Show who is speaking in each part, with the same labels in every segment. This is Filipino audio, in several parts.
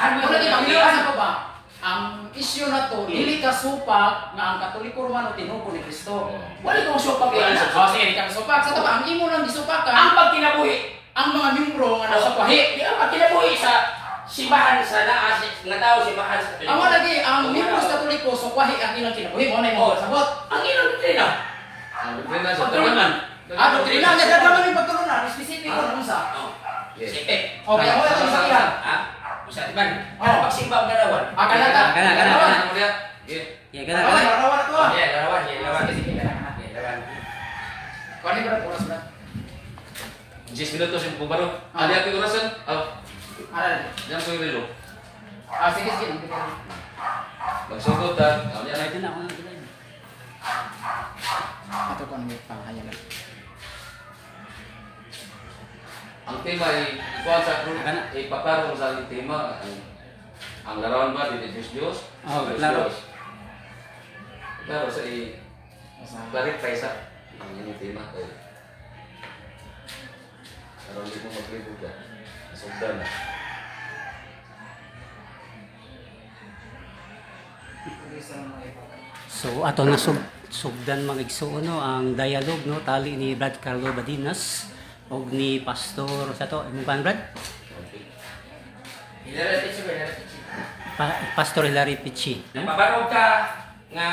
Speaker 1: Wala di pagkilian ko ba? Ang isyu na to, dili ka supak nga ang Katoliko Romano tinubo ni Kristo. Wala kang supak yan. Sige, di ka supak. Sa taba, ang imo lang gisupak ka.
Speaker 2: Ang pagkinabuhi,
Speaker 1: ang mga membro nga nasa
Speaker 2: pahi, di ang pagkinabuhi sa simbahan sa naas nga tao simbahan sa Katoliko.
Speaker 1: Amo lagi ang membro sa Katoliko sukwahi ang ilang kinabuhi mo na imong sabot.
Speaker 2: Ang ilang doktrina.
Speaker 3: Ang doktrina sa tawanan.
Speaker 1: Doktrina nga dadama ni pagtulunan, specific ko nung sa.
Speaker 2: Sipit.
Speaker 1: Okay, ako lang sa iya.
Speaker 2: Ha? Usa di ba? Ano pagsimba ang garawan?
Speaker 1: Kana.
Speaker 3: Yeah,
Speaker 1: Garawan to.
Speaker 2: Garawan.
Speaker 1: Kani berat oras berat.
Speaker 3: 10 minutos yung bumaro. Ada ako orasan?
Speaker 1: Ara.
Speaker 3: Diyan ko yung relo.
Speaker 1: Sige.
Speaker 3: Magsugod ta. Ano yan?
Speaker 4: Pwede na ako nang gilay.
Speaker 1: Ato ko may pangahayan.
Speaker 3: Ang tema ay ikuha sa group, ipaklaro sa ating tema. Ang larawan ba, dito Diyos?
Speaker 4: Oo, klaro.
Speaker 3: Klaro sa clarify sa yung tema. Pero hindi mo mag-review ka. Nasugdan na.
Speaker 4: So ato na sugdan mga igsuon no ang dialogue no tali ni Brad Carlo Badinas og ni Pastor sa to imong pan Brad Pastor Hilary Pichi.
Speaker 2: Napabarog ka nga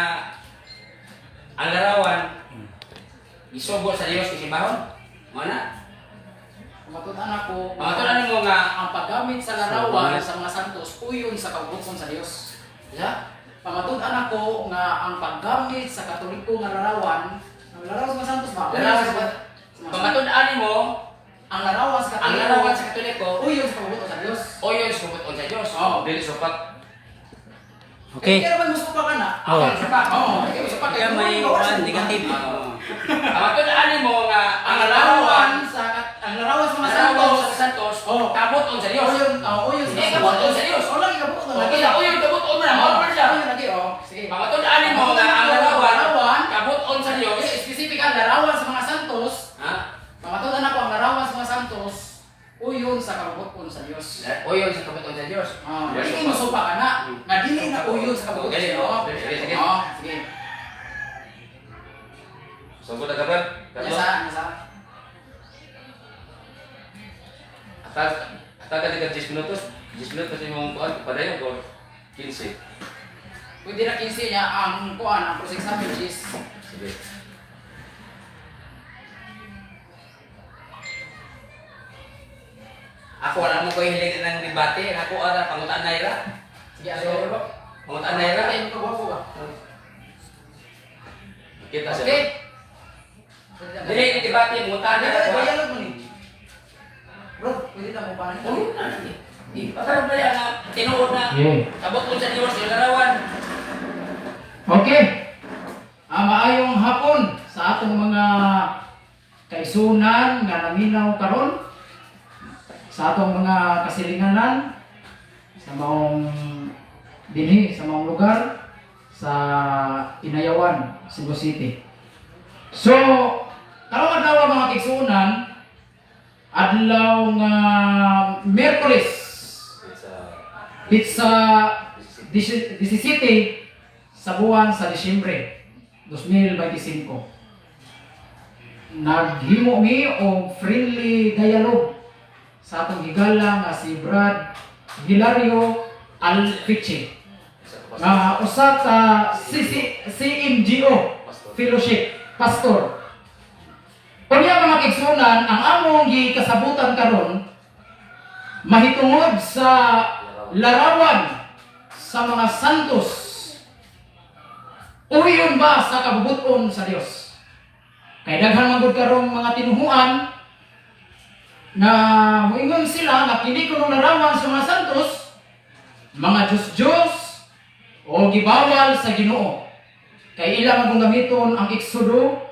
Speaker 2: ang larawan isugo sa Dios isimbahon. Mo na.
Speaker 1: Matutan ako.
Speaker 2: Matutan mo nga
Speaker 1: ang paggamit sa larawan sa mga santos uyon sa kabuton sa Dios. Ya? Pamatudan ako nga ang paggamit sa Katoliko nga larawan, ang larawan sa mga santos ba?
Speaker 2: Pamatudan mo
Speaker 1: ang larawan sa
Speaker 2: ang
Speaker 1: Katoliko.
Speaker 2: larawan sa Katoliko
Speaker 1: Uyon sa kabuton sa Dios.
Speaker 2: o yun subuton sa Dios.
Speaker 3: Dili supat.
Speaker 4: Okay.
Speaker 1: Kaya naman gusto pa ka na?
Speaker 4: Oh.
Speaker 1: Kaya gusto pa
Speaker 4: Kaya may negative.
Speaker 2: Pamatudan mo nga
Speaker 1: ang larawan sa mga santos.
Speaker 2: santos
Speaker 1: Oh.
Speaker 2: kabuton sa Dios.
Speaker 1: Uyon sa
Speaker 2: Eh, kabuton sa Dios.
Speaker 1: Oh, lagi kabuton.
Speaker 2: Okay, ako yung kabuton mo na mo siya.
Speaker 1: Uyon lagi oh. Sige.
Speaker 2: Pamatudan mo nga ang larawan kabuton sa Dios.
Speaker 1: Specific ang larawan sa mga santos.
Speaker 2: Ha?
Speaker 1: Pamatudan ako ang larawan sa mga santos. Uyon sa kabuton sa Dios.
Speaker 2: O yun sa kabuton sa Dios.
Speaker 1: Dili mo supa ka na. Nga dili na uyon sa kabuton sa Dios.
Speaker 2: Sige.
Speaker 1: Sige.
Speaker 3: Sugod na kaban.
Speaker 1: Nasa.
Speaker 3: Ataga di ka 10 minutos. 10 minutos yung kuan padayon ko 15.
Speaker 1: Pwede na 15 niya ang kuan ang process namin is
Speaker 3: Sige.
Speaker 2: Ako wala mo ko hilig ng debate. Ako ara pangutan na ira.
Speaker 1: sige ano.
Speaker 2: Pangutan na ira.
Speaker 1: Kaya mo kawapo ba?
Speaker 3: Kita siya.
Speaker 1: Okay.
Speaker 2: Dili ni debate pangutan na ako.
Speaker 1: Dialog mo ni. Bro, pwede na mo pa na.
Speaker 2: Pagkaroon na yan na tinuod na kabuton sa Dios yung larawan.
Speaker 1: Okay. Maayong hapon sa atong mga kaisunan nga naminaw karon sa atong mga kasilinganan sa maong dinhi sa maong lugar sa Inayawan, Cebu City. So, karong adlaw mga kaisunan adlaw nga Miyerkules Pizza 17 sa buwan sa Disyembre 2025. Naghimo mi og friendly dialogue sa atong higala nga si Brad Hilario Alfici. Nga usa ka CMGO Fellowship Pastor. Kunya mga kaigsunan, ang among gikasabutan karon mahitungod sa larawan sa mga santos. Uyon ba sa kabubuton sa Dios? Kay daghan man gud karong mga tinuhuan na moingon sila nga kini kuno larawan sa mga santos, mga Diyos-Diyos o gibawal sa Ginoo. Kay ila man gamiton ang Exodo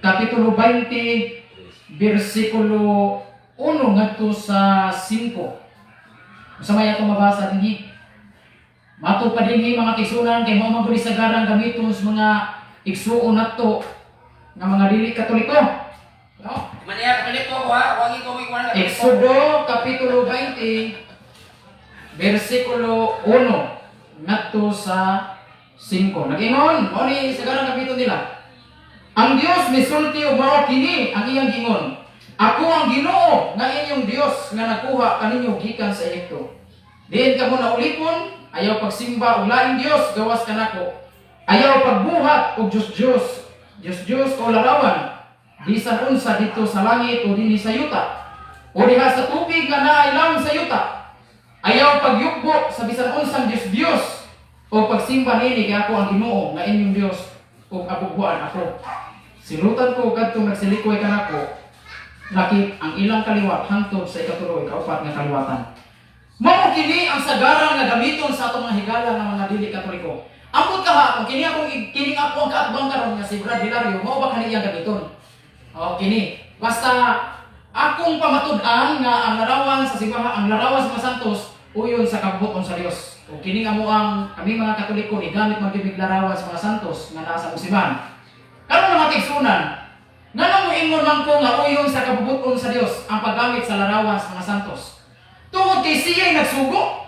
Speaker 1: Kapitulo 20, versikulo 1 ngadto sa 5. Usa may atong mabasa dinhi. Mato pa dinhi mga kaisunan kay mao man gud sa garang gamiton sa mga igsuon nato nga mga dili Katoliko. No?
Speaker 2: Maniya katoliko ha, wagi ko may kuan.
Speaker 1: Exodo Kapitulo 20, versikulo 1 ngadto sa 5. Nag-ingon, mo ni sagarang kapito nila. Ang Dios misulti og mao kini ang iyang gingon. Ako ang Ginoo nga inyong Dios nga nakuha kaninyo gikan sa Ehipto. Diin ka mo na ulipon, ayaw pagsimba og laing Dios gawas kanako. Ayaw pagbuhat og Diyos o larawan. Bisan unsa dito sa langit o dinhi sa yuta. O diha sa tubig nga naay lang sa yuta. Ayaw pagyugbo sa bisan unsang Diyos o pagsimba nini kay ako ang Ginoo nga inyong Dios ug abugbuan ako. Silutan ko kadtong nagsilikoy kanako. Lakip ang ilang kaliwat hangtod sa ikatuloy kaupat nga kaliwatan. Mao kini ang sagaran nga gamiton sa atong mga higala nga mga dili Katoliko. Ambot ka ha, kung kini ako ang kaatbang karon nga si Brad Hilario, mao ba kani iyang gamiton? O kini, basta akong pamatud-an nga ang larawan sa simbahan, ang larawan sa mga santos uyon sa kabuton sa Dios. O kini nga mo ang kami mga Katoliko ni gamit magibig larawan sa mga santos nga naa sa simbahan. Karon mga tigsunan, nga mo ingon man ko nga uyon sa kabubuton sa Dios ang paggamit sa larawan sa mga santos. Tungod kay siya'y nagsugo.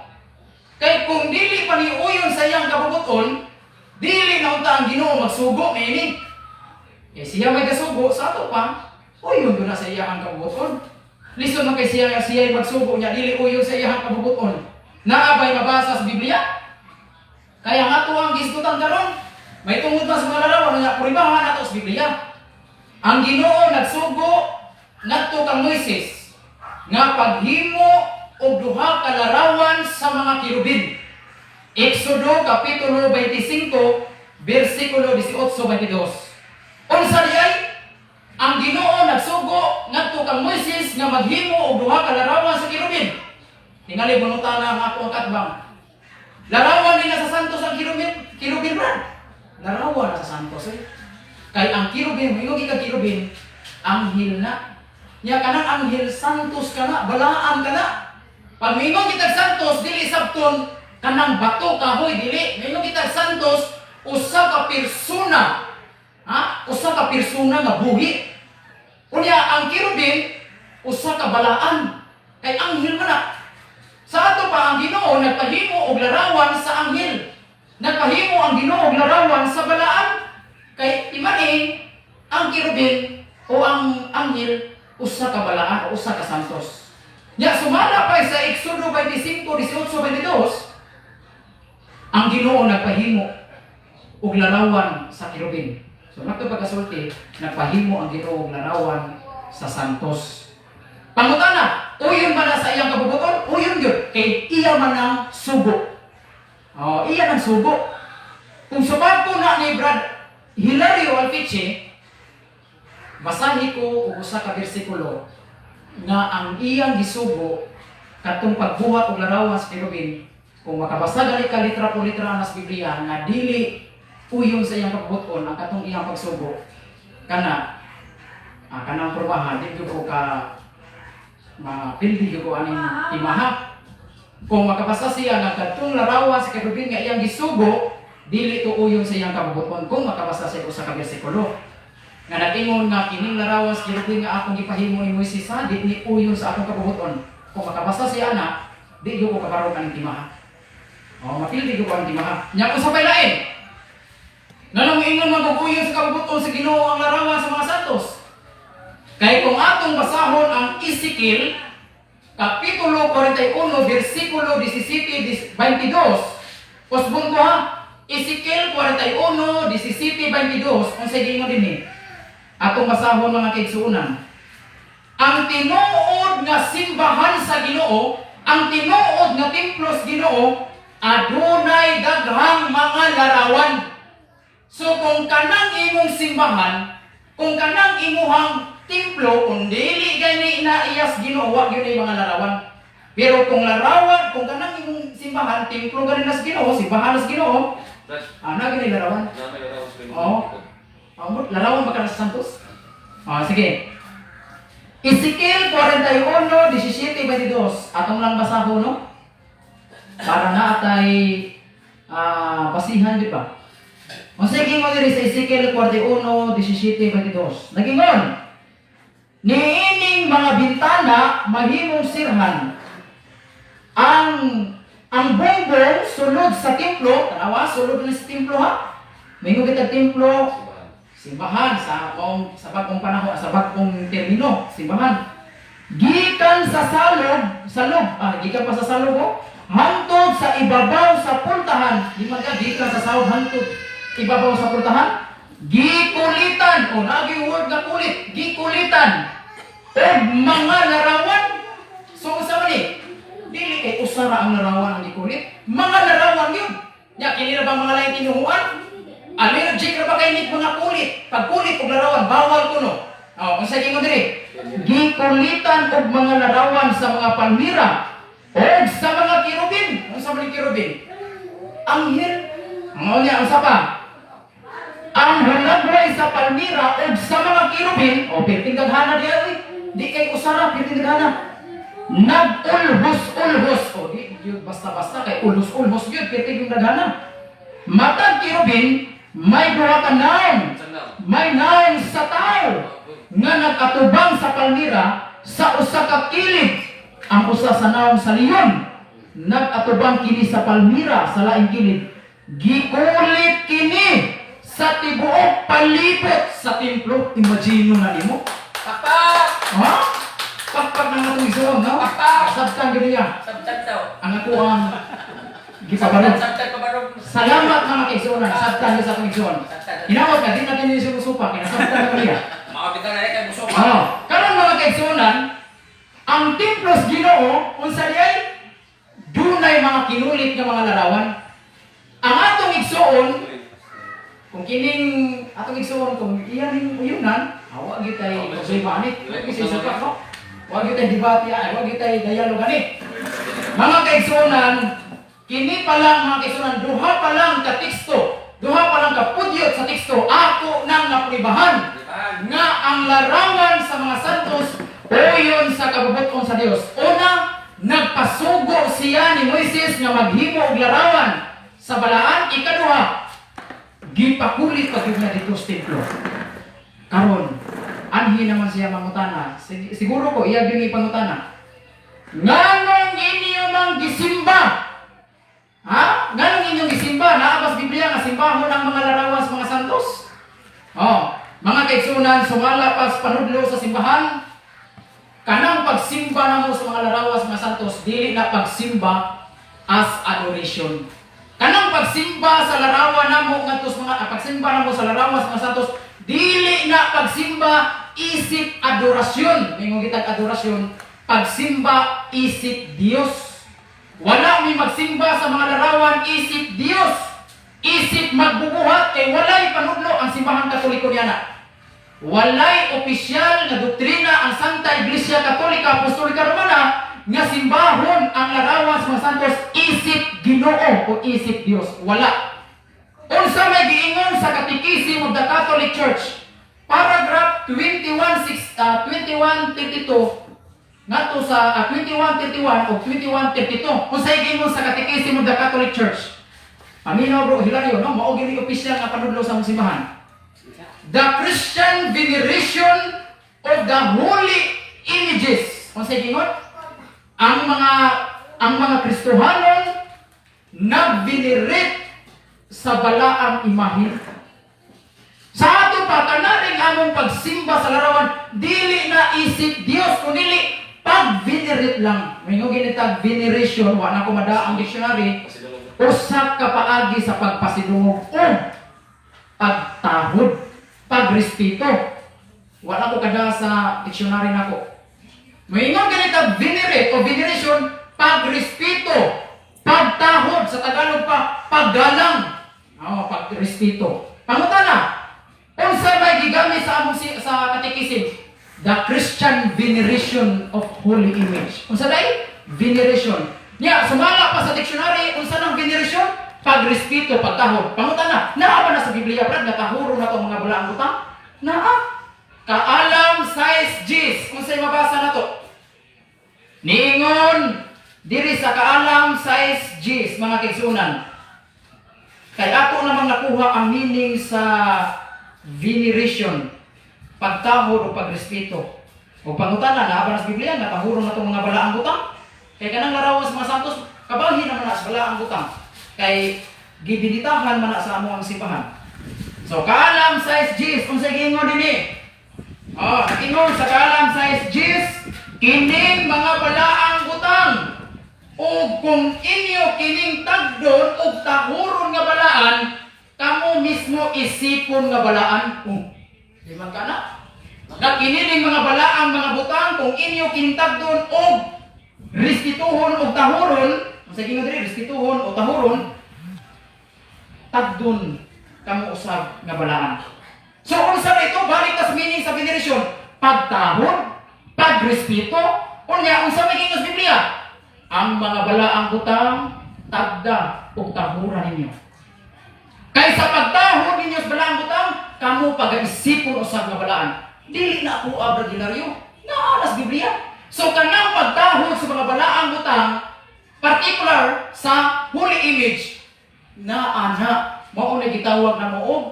Speaker 1: Kay kung dili pa ni uyon sa iyang kabubuton, dili na unta ang Ginoo magsugo niini. Eh siya may kasugo sa ato pa, uyon doon na sa iyang kabubuton. Listen man kay siya'y magsugo niya, dili uyon sa iyang kabubuton. Naabay mabasa sa Biblia. Kaya nga to ang gisgutan karon, may tungod na sa mga larawan nga puribahan nato sa Biblia. Ang Ginoo nagsugo ngadto kang Moises nga paghimo og duha ka larawan sa mga kirubin. Exodo kapitulo 25 bersikulo 18-22. Unsa diay? Ang Ginoo nagsugo ngadto kang Moises nga maghimo og duha ka larawan sa kirubin. Tingali bunutan ang ako ang katbang. Larawan ni sa santos ang kirubin ba? Larawan na sa santos eh. Kay ang kirubin, mingon ka kirubin, anghel na. Nya kanang anghel santos kana, balaan kana. Pag mingon kitag santos, dili sabton kanang bato kahoy dili. Mingon kitag santos, usa ka persona. Ha? Usa ka persona nga buhi. Unya ang kirubin, usa ka balaan. Kay anghel man na. Sa ato pa ang Ginoo nagpahimo og larawan sa anghel. Nagpahimo ang Ginoo og larawan sa balaan. Kay imaning ang kirubin o ang anghel usa ka balaan o usa ka santos. Nya sumala pa sa Exodo 25, 18, 22, ang Ginoo nagpahimo og larawan sa kirubin. So nato pagkasulti, nagpahimo ang Ginoo og larawan sa santos. Pangutana, uyon ba na sa iyang kabubuton? Uyon gyud kay iya man ang sugo. Iya nang sugo. Kung subato na ni Brad Hilario Alfiche, basahi ko og usa ka bersikulo nga ang iyang gisugo katong pagbuhat og larawan sa kirubin. Kung makabasa gali ka litra po litra sa Biblia nga dili uyon sa iyang pagbuton ang katong iyang pagsugo, kanang probahan di ko ka mapildi ko aning timaha. Kung makabasa siya nga katong larawan sa kirubin nga iyang gisugo, dili to uyon sa iyang kabubuton kung makabasa siya usa ka bersikulo. Nga natingon nga kining larawan sa kirubin nga akong gipahimo ni Moises di ni uyon sa akong kabubuton. Kung makabasa siya na, di ko kabarog ang timaha. Mapildi ko ang timaha. Nya kung sabay lain. Nanong ingon maguguyon sa kabubuton sa Ginoo ang larawan sa mga santos. Kay kung atong basahon ang Ezekiel kapitulo 41 bersikulo 17-22. Posbon ko ha. Ezekiel 41, 17-22, kung sa gingon din atong basahon mga kaigsuunan. Ang tinuod nga simbahan sa Ginoo, ang tinuod nga templo sa Ginoo, adunay daghang mga larawan. So kung kanang imong simbahan, kung kanang imuhang templo, kung dili gani inaiyas Ginoo, wa gyud ay mga larawan. Pero kung larawan, kung kanang imong simbahan, templo gani na sa Ginoo, simbahan na sa Ginoo, gani larawan. Larawan ba ka na sa santos? Sige. Ezekiel 41, 17-22. Atong lang basahon, no? Para na atay basihan, di ba? Sige mo diri sa Ezekiel 41, 17-22. Nagingon, niining mga bintana mahimong sirhan. Ang ang bongbong sulod sa templo, tanawa, sulod na sa templo ha. Mingo kita templo, simbahan sa bagong panahon, sa bagong termino, simbahan. Gikan sa gikan pa sa salog oh, hantod sa ibabaw sa pultahan. Di man ka gikan sa salog hantod ibabaw sa pultahan. Gikulitan o naging word nga kulit, gikulitan og mga larawan. So sa ni dili kay usara ang larawan ang gikulit, mga larawan yun. Ya kini ra ba mga lain tinuhuan? Allergic ra ba kay ni mga kulit? Pag kulit og larawan bawal kuno. Oh, unsa gingon diri? Gikulitan og mga larawan sa mga palmira og sa mga kirubin. Unsa man kirubin? Anghel. Mao niya unsa pa? Ang hulagway sa palmira o sa mga kirubin, o pirting daghana diya, di kay usara, pirting daghana. Nag-ulhos-ulhos, o di yun basta-basta, kay ulhos-ulhos yun, pirting daghana. Matag kirubin, may duha ka naon, may naon sa tao, nga nag-atubang sa palmira, sa usa ka kilid, ang usa sa naon sa liyon, nag-atubang kini sa palmira, sa laing kilid, gikulit kini, sa tibuok palibot sa templo. Imagine na nimo.
Speaker 2: Pakpak!
Speaker 1: Ha? Pakpak na nga itong isuon, no?
Speaker 2: Pakpak!
Speaker 1: Sabtan gano'n niya.
Speaker 2: Sabtag daw.
Speaker 1: Ang ako ang gipabarog.
Speaker 2: Sabtag pabarog.
Speaker 1: Salamat mga kaisuonan. Sabtan niya sa itong isuon. Hinawag ka, di natin yung susupa. Kinasabtan na niya.
Speaker 2: Makapitan na kay busog.
Speaker 1: Karon mga kaisuonan, ang templos Ginoo, unsa di ay dunay mga kinulit nga mga larawan. Ang atong igsuon, kung kining atong igsuon kung iyan ning uyunan, wa gyud tay problema ani. Kasi sukat no. Wa gyud tay debate ay, wa gyud tay dialogue ani. Mga kaigsuonan, kini pa lang mga kaigsuonan, duha pa lang ka teksto, duha pa lang ka pudyot sa teksto ako nang napribahan nga ang larawan sa mga santos uyon sa kabubuton sa Dios. Una, nagpasugo siya ni Moises nga maghimo og larawan sa balaan. Ikaduha, gipakulit pag niya dito sa templo. Karon, anhi naman siya mangutana. Siguro ko iya gyud ipangutana. Nganong inyo mang gisimba? Ha? Nganong inyong gisimba? Naabas Biblia nga simbahon ang mga larawan sa mga santos. Oh, mga kaigsunan, sumala pas panudlo sa simbahan. Kanang pagsimba namo sa mga larawan sa mga santos, dili na pagsimba as adoration. Kanang pagsimba sa larawan namo ngadto sa mga pagsimba namo sa larawan sa mga santos, dili na pagsimba isip adorasyon. Mingon kitag adorasyon, pagsimba isip Dios. Wala mi magsimba sa mga larawan isip Dios. Isip magbubuhat kay walay panudlo ang simbahan Katoliko niana. Walay opisyal na doktrina ang Santa Iglesia Katolika Apostolika Romana nga simbahon ang larawan sa mga santos isip Ginoo o isip Dios. Wala. Unsa may giingon sa Catechism of the Catholic Church, paragraph 2132 ngadto sa 2131 o 2132. Unsa giingon sa Catechism of the Catholic Church? Aminaw bro, Hilario, no? Mao gini opisyal nga panudlo sa mga simbahan. The Christian veneration of the holy images. Unsa giingon? Ang mga Kristohanon nag-venerate sa balaang imahe. Sa ato pa kanaring among pagsimba sa larawan, dili na isip Dios kundi pag-venerate lang. Mingo ginitag veneration, wa na ko mada ang dictionary. Usa ka paagi sa pagpasidungog o pagtahod, pagrespeto. Wala ko kada sa dictionary nako. Moingon ganita venerate o veneration, pagrespeto, pagtahod, sa Tagalog pa, paggalang. Pagrespeto. Pangutana, unsa may gigamit sa among sa Catechism? The Christian veneration of holy image. Unsa day? Veneration. Nya sumala pa sa dictionary, unsa nang veneration? Pagrespeto, pagtahod. Pangutana, naa ba na sa Biblia brad natahuro na to mga balaang butang? Naa. Kaalam size Gs. Unsay mabasa na to? Niingon diri sa kaalam size Gs mga kaigsunan. Kay ato namang nakuha ang meaning sa veneration, pagtahod o pagrespeto. O pangutana na ba sa Biblia natahuro na tong mga balaang butang? Kay kanang larawan sa mga santos kabahin naman na sa balaang butang. Kay gibinitahan man na sa among simbahan. So kaalam size Gs kung sa gingon dinhi. Oh, nakingon sa kaalam size Gs kining mga balaang butang. O kung inyo kining tagdon og tahuron nga balaan, kamo mismo isipon nga balaan. Di man kana? Na kinining mga balaang mga butang kung inyo kining tagdon og restituhon og tahuron, sa gingon diri restituhon o tahuron, tagdon kamo usab nga balaan. So unsa na ito balik tas meaning sa veneration? Pagtahon, pagrespeto, unya unsa may gingon sa Biblia? Ang mga balaang butang tagda ug tahuran ninyo. Kay sa pagtahon ninyo sa balaang butang, kamo pag-isipon usab nga balaan. Dili na ako ordinaryo. Naa sa Biblia. So kanang pagtahon sa mga balaang butang, particular sa holy image, na ana mao na gitawag na mo og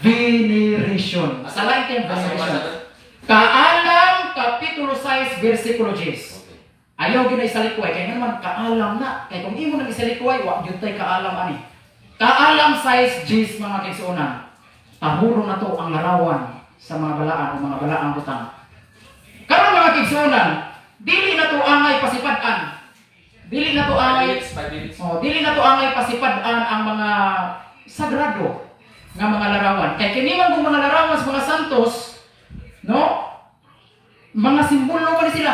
Speaker 1: veneration. Sa Latin veneration. Kaalam kapitulo 6 bersikulo 10. Ayaw gyud na isalikway kay naman kaalam na. Kay kung imo nang isalikway wa gyud tay kaalam ani. Kaalam 6 10 mga kaigsuonan. Tahuro na to ang larawan sa mga balaan o mga balaang butang. Karon mga kaigsuonan, dili na to angay pasipad-an. Dili na to angay
Speaker 3: 5 minutes.
Speaker 1: dili na to angay pasipad-an ang mga sagrado nga mga larawan. Kay kini man mga larawan sa mga santos, no? Mga simbolo man sila.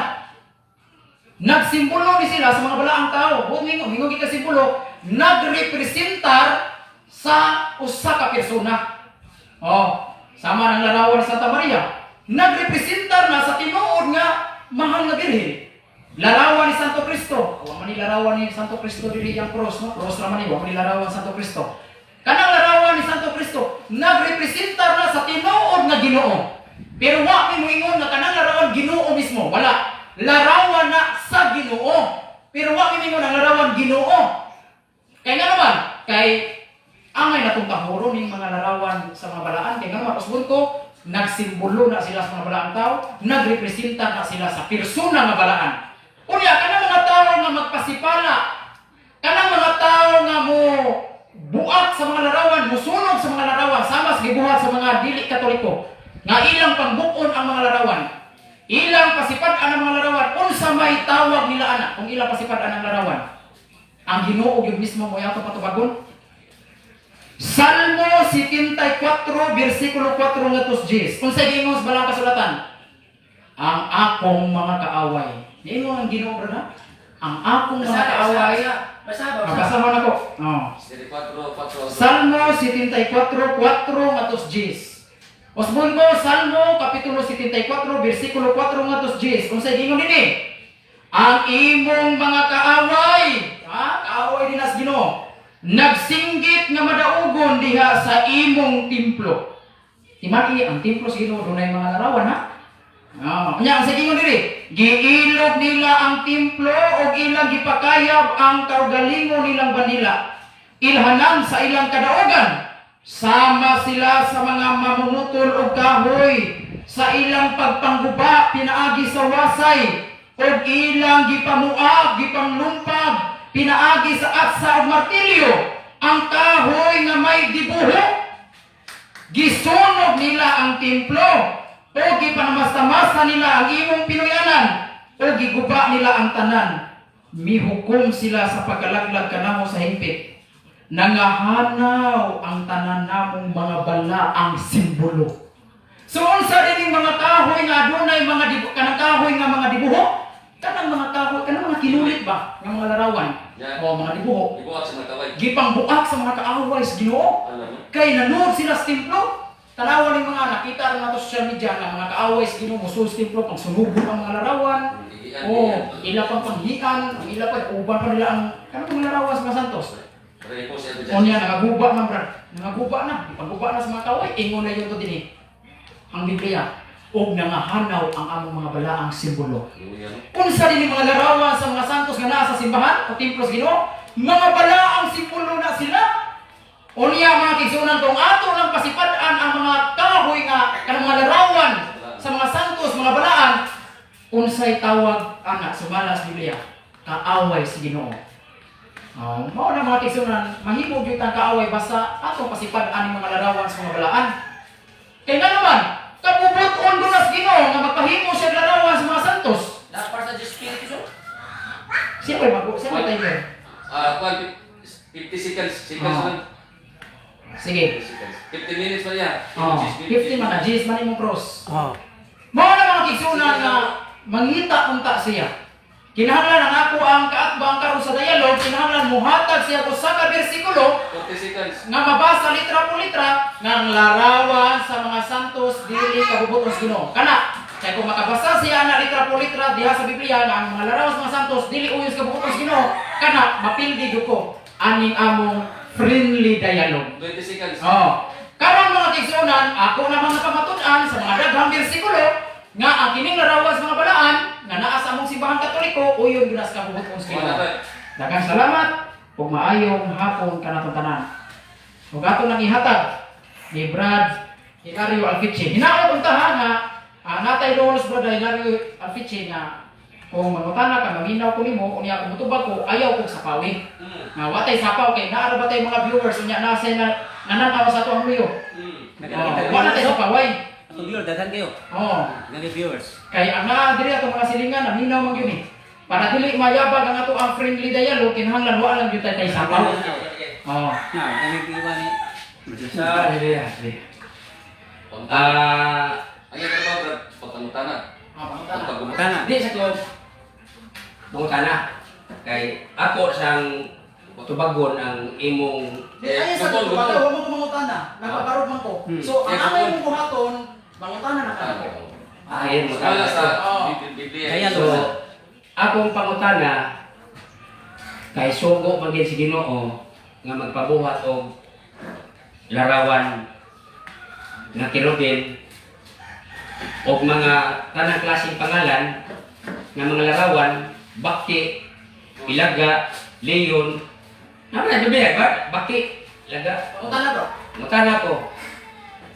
Speaker 1: Nagsimbolo ni sila sa mga balaang tao. Huwag mingo kita simbolo, nagrepresentar sa usa ka persona. Sama ng larawan ni Santa Maria. Nagrepresentar na sa tinuod nga mahal nga birhen. Larawan ni Santo Cristo. Wa man ni larawan ni Santo Cristo diri yang cross, no? Cross ra man ni, wa man ni larawan Santo Cristo. Kanang larawan ni Santo Cristo nagrepresentar na sa tinuod nga Ginoo. Pero wa mi moingon nga kanang larawan Ginoo mismo. Wala. Larawan na sa Ginoo. Pero wa mi moingon ang larawan Ginoo. Kaya nga naman, kay angay natong tahuro ning mga larawan sa mga balaan. Kaya nga naman, usbon ko, nagsimbolo na sila sa mga balaang tao, nagrepresenta na sila sa persona nga balaan. Unya, kanang mga tao nga magpasipala, kanang mga tao nga mo buak sa mga larawan, musunog sa mga larawan, sama sa gibuhat sa mga dili katoliko, nga ilang pangbukon ang mga larawan, ilang pasipad-an ang mga larawan, unsa may tawag nila ana kung ilang pasipad-an ang larawan. Ang Ginoo gyud mismo mo yato patubagon. Salmo 74 bersikulo 4 ngadto 10. Unsa gingon sa balang kasulatan? Ang akong mga kaaway. Niingon ang Ginoo brada? Ang akong mga kaaway. Basahan ako. Salmo 74 4 ngadto 10. Usbon ko Salmo kapitulo 74 bersikulo 4 ngadto 10. Unsa gingon dinhi? Ang imong mga kaaway, kaaway din as Ginoo, nagsinggit nga madaugon diha sa imong templo. Timaki ang templo sa Ginoo dunay mga larawan ha. Nya ang gingon diri, giilog nila ang templo ug ilang gipakayab ang kaugalingon nilang banila. Ilhanan sa ilang kadaugan. Sama sila sa mga mamumutol og kahoy, sa ilang pagpangguba pinaagi sa wasay, ug ilang gipamuag, gipanglumpag, pinaagi sa atsa ug martilyo. Ang kahoy nga may dibuho, gisunog nila ang templo, o gipanamasta-masta nila ang imong pinuyanan, o giguba nila ang tanan. Mihukom sila sa pagkalaglag kanamo sa hingpit. Nangahanaw ang tanan namong mga bala ang simbolo. So unsa din mga kahoy nga adunay mga kanang kahoy nga mga dibuho? Kanang mga kahoy, kanang mga kinulit ba nga mga larawan? O mga dibuho.
Speaker 3: Ibuhat sa mga kaway.
Speaker 1: Gipangbuak sa mga kaaway sa Ginoo. Kay nanood sila sa templo. Tanawan ng mga nakita rin nato sa social media na mga kaaway sa Ginoo musul sa templo pang sunubon ang mga larawan. Ila pang panghian, ang ila pa uban pa nila ang kanang mga larawan sa mga santos. O niya, nagaguba na brad. Nagaguba na. Ipagguba na sa mga kaaway. Ingon na yun to din ang Biblia. O nangahanaw ang among mga balaang simbolo. Unsa din mga larawan sa mga santos nga naa sa simbahan o templo sa Ginoo, mga balaang simbolo na sila. O niya mga kigsunan kung ato lang pasipad-an ang mga kahoy nga kanang mga larawan sa mga santos, mga balaan, unsay tawag ana sumala sa Biblia? Kaaway sa Ginoo. Mao na mga tigsunan, mahimo gyud ang kaaway basta atong pasipad-an mga larawan sa mga balaan. Kay nga naman, kabubuton ko nas Ginoo nga magpahimo siya larawan sa mga santos.
Speaker 2: Dapat sa Diyos Espiritu so.
Speaker 1: Siyempre timer.
Speaker 3: Kuan 50 seconds
Speaker 1: Oo.
Speaker 3: lang.
Speaker 1: Sige.
Speaker 3: 50 minutes pa niya.
Speaker 1: 50 man na, Jis man imong cross.
Speaker 4: Oh.
Speaker 1: Mao na mga tigsunan nga mangita unta siya. Kinahanglan ang ako ang kaatbang karon sa dialog, kinahanglan muhatag siya ko sa ka bersikulo
Speaker 3: 40 seconds.
Speaker 1: nga mabasa litra po litra nga ang larawan sa mga santos dili kabubuton sa Ginoo. Kana kay kung makabasa siya na litra po litra diha sa Biblia nga ang mga larawan sa mga santos dili uyos kabubuton sa Ginoo, kana mapildi gyud ko aning among friendly dialogue.
Speaker 3: 20 seconds.
Speaker 1: Karon mga tigsunan, ako naman napamatud-an sa mga daghang bersikulo nga ang kining larawan sa mga balaan nga naa sa among simbahan Katoliko uyon gyud sa kabubuton sa Ginoo. Daghang salamat ug maayong hapon kanatong tanan. Ug ato nang ihatag ni Brad Hilario Alfiche. Hinaot unta nga natay rules Brad Hilario Alfiche nga kung mangutana ka maminaw ko nimo unya kung mutubag ko ayaw kog sapawi. Nga watay sapaw kay naa ra ba tay mga viewers unya nasa na nananaw sa ato ang luyo. Wala tay sapaway.
Speaker 4: Atong viewers, daghan kayo. Nga viewers.
Speaker 1: Kay ang diri ato mga silingan naminaw man gyud ni. Para dili mayabag ang ato ang friendly dialogue kinahanglan wa lang gyud tay sapaw.
Speaker 4: Na, kami piwa ni.
Speaker 5: Sa
Speaker 3: Ayan ka ba, Brad? Pagkangutana.
Speaker 4: Kana.
Speaker 5: di sa ko mangutana kay ako sang tubagon ang imong
Speaker 1: Ay sa
Speaker 3: Kupon,
Speaker 1: to
Speaker 3: kupon.
Speaker 1: wala mo mangutana. Nakabarog man ko. So ang amay mong buhaton mangutana na kanako.
Speaker 5: ayon mo
Speaker 3: Wala sa
Speaker 5: Biblia.
Speaker 4: Kaya
Speaker 5: So akong pangutana kay sugo man gyud si Ginoo nga magpabuhat og larawan nga kirubin og mga tanang klaseng pangalan nga mga larawan, baki, ilaga, leon. Ano na bibiya ba? Baki, ilaga.
Speaker 1: Mangutana bro.
Speaker 5: Mutana ko.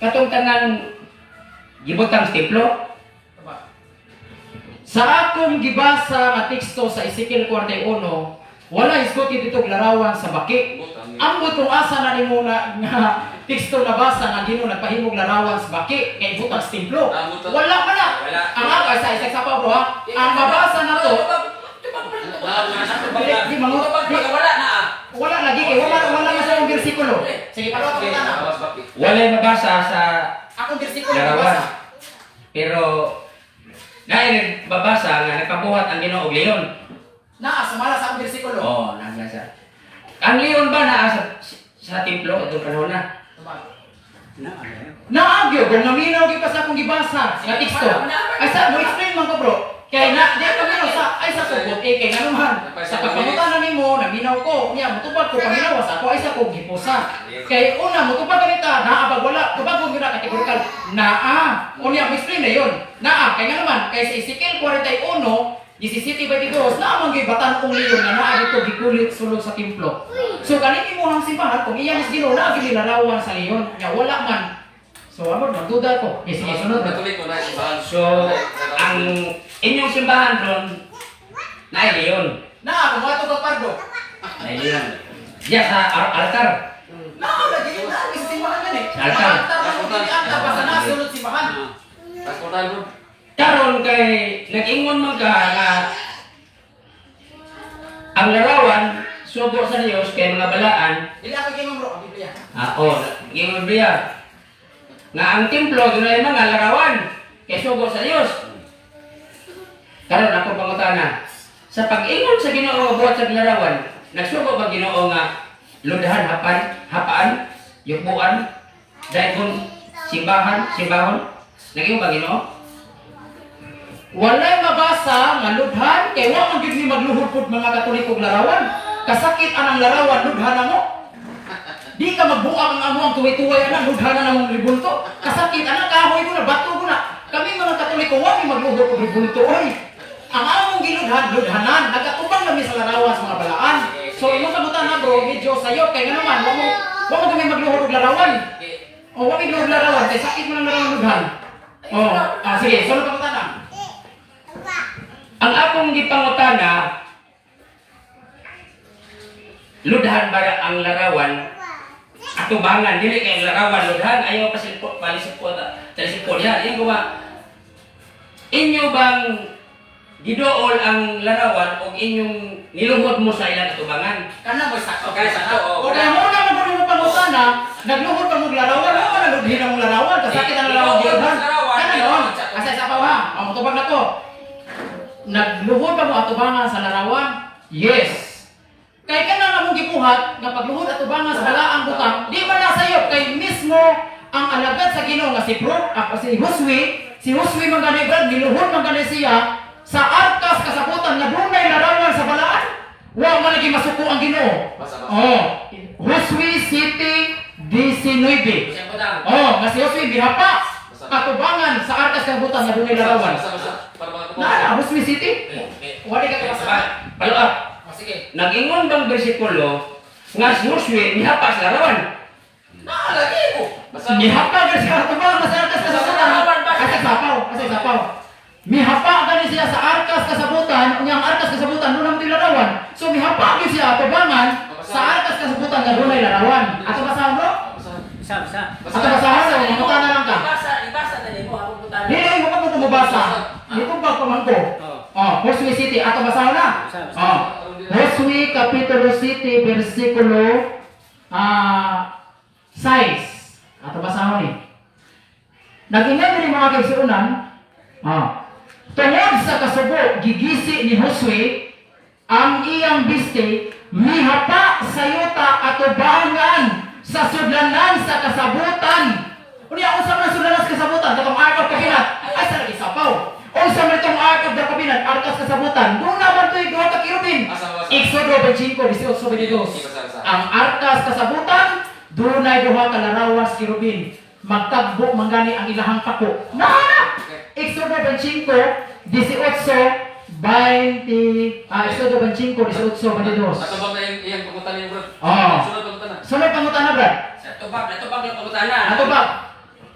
Speaker 5: Katong tanang gibutang templo.
Speaker 1: Sa akong gibasa nga teksto sa Ezekiel 41, wala isgoti dito larawan sa baki. Ang butong asa na nimo na nga teksto na basa nga Ginoo nagpahimog larawan sa baki kay butang sa templo. Wala pa na.
Speaker 5: Wala.
Speaker 1: Ang ako sa pa bro ha. Ang mabasa na to di mangut di
Speaker 2: Wala na
Speaker 1: wala lagi kay wala na sa bersikulo. Sige pa
Speaker 3: Okay,
Speaker 1: na.
Speaker 3: awas baki.
Speaker 5: Walay mabasa sa
Speaker 1: Akong bersikulo
Speaker 5: larawan.
Speaker 1: basa.
Speaker 5: Pero dahil babasa nga nagpabuhat ang Ginoo og leon.
Speaker 1: Naa sumala sa akong bersikulo.
Speaker 5: Oh, nasa. Ang leon ba naa sa templo itong panahon na?
Speaker 4: Na, ano.
Speaker 1: Naagyo kung naminaw gyud pa sa akong gibasa nga teksto. Ay sa mo explain man ko bro. Kay na di kami no sa ay sa sugot kay nga naman sa pagpangutan nimo naminaw ko niya motubag ko paminaw sa ako ay sa kog gipusa. Kay una motubag kanita naa pag wala tubag ko gyud kategorikal naa. Unya mo explain na yon. Naa kay nga naman kay sa Ezekiel 41 17:22 na amang gibatan kong leon nga naa dito gikulit sulod sa templo. So kanini mo ang simbahan kung iya mas Ginoo na gyud larawan sa leon. Nya wala man. So amon magduda ko. Yes, sige sunod.
Speaker 3: Natuloy ko na simbahan.
Speaker 5: So, ang inyong simbahan ron na leon.
Speaker 1: Na kung ato ka pardo.
Speaker 5: Na leon. Diya sa altar.
Speaker 1: Na lagi na sa simbahan man eh.
Speaker 5: Sa altar.
Speaker 1: Anta pa sa nasulod simbahan.
Speaker 3: Transportan bro.
Speaker 5: Karon kay nag-ingon man ka nga ang larawan sugo sa Dios kay mga balaan.
Speaker 1: Dili ako kay bro, ang Biblia.
Speaker 5: Ingon biya. Nga ang templo dunay mga larawan kay sugo sa Dios. Karon ako pangutana. Sa pag-ingon sa Ginoo buhat sa larawan, nagsugo ba Ginoo nga ludhan hapaan, yukuan, dayon simbahon? Nag-ingon ba Ginoo?
Speaker 1: Walay mabasa nga ludhan kay wa man gyud ni magluhod pud mga Katolikog larawan. Kasakit anang larawan ludhan na mo. Di ka magbuang ang amo ang tuway-tuway ana ludhan na mong ribulto. Kasakit ana kahoy ko na bato ko na. Kami mga Katoliko wa mi magluhod og ribulto oy. Ang among ludhanan nagatubang kami sa larawan sa mga balaan. So imong kabutan na bro, medyo sayo kay nga naman wa mo kami magluhod og larawan. O wa mi luhod larawan kay sakit man ang larawan ludhan. Sige, sunod kabutan na.
Speaker 5: Ang akong gipangutana ludhan ba ang larawan atubangan dili kay larawan ludhan ayaw pa silpo talisipon yan yung kuha inyo bang gidool ang larawan o inyong niluhod mo sa ilang atubangan
Speaker 2: Kana mo sakto.
Speaker 5: Okay, sakto.
Speaker 1: O kaya mo na magulong mo pangutana, nagluhod ka mong larawan, mo ka naludhin ang larawan, kasakit ang larawan
Speaker 2: Niluhod
Speaker 1: giluhan.
Speaker 2: ang larawan,
Speaker 1: Kana
Speaker 2: niluhod
Speaker 1: yun,
Speaker 2: sa-
Speaker 1: kasi sa ha, ang tubag na to. Nagluhod ka mo atubangan sa larawan? Yes. Kay ka na mong gibuhat, nga pagluhod atubangan sa balaang butang, di ba nasayop kay mismo ang alagad sa Ginoo nga si si Josue man gani Brad, niluhod man gani siya sa arkas kasabutan nga dunay larawan sa balaan. Wa man lagi masuko ang Ginoo.
Speaker 3: Basa.
Speaker 1: Oh, Josue City 19.
Speaker 2: Siya po daw.
Speaker 1: Oh, nga si Josue gihapa katubangan sa arkas kasabutan nga dunay larawan.
Speaker 3: Para mga tubo.
Speaker 1: Na, Josue City? Wali ka
Speaker 5: Sabay,
Speaker 1: kapasa.
Speaker 5: follow up
Speaker 2: O, sige.
Speaker 5: nag-ingon bang bersikulo nga si Josue nihapa sa larawan
Speaker 2: Lagi ko.
Speaker 3: Basa.
Speaker 1: Mihapa ka siya katubangan sa arkas kasabutan. Kasi sapaw. Mihapa gani siya sa arkas kasabutan, unya ang arkas kasabutan doon ang larawan. So mihapa gyud siya atubangan sa arkas kasabutan nga dunay larawan. Ato basahan bro?
Speaker 4: Bisa, bisa.
Speaker 1: Ato basahan sa mga na lang ka.
Speaker 2: Ibasa na nimo ako punta.
Speaker 1: Dili mo pa mo mabasa. Dito pa pamangko. Oh, Josue City ato basahan na. Oh. Josue Kapitulo City bersikulo 6. Ato basahan ni. Nag-ingat rin mga kaigsuunan, tungod sa kasubo, gigisi ni Josue ang iyang biste, mihapa sa yuta atubangan sa sudlanan sa kasabutan. Unya, unsa man sudlanan sa kasabutan? Katong Ark of Covenant, ay sa lagi sapaw. Unsa man itong Ark of the Covenant, Ark of kasabutan. Doon naman ito'y duha ka kirubin. Exodo 25:18-22. Ang arkas kasabutan, dunay duha ka larawan sa kirubin. Magtagbo manggani ang ilahang pako. Na! Exodo 25:18-20. Exodo 25:18-22.
Speaker 3: Ato ba na iyang pangutan niyo, bro?
Speaker 1: Oo.
Speaker 3: Sunod pangutan na.
Speaker 1: Sunod pangutan na, Brad.
Speaker 2: Sa tubag ng pangutana.
Speaker 1: Ato ba?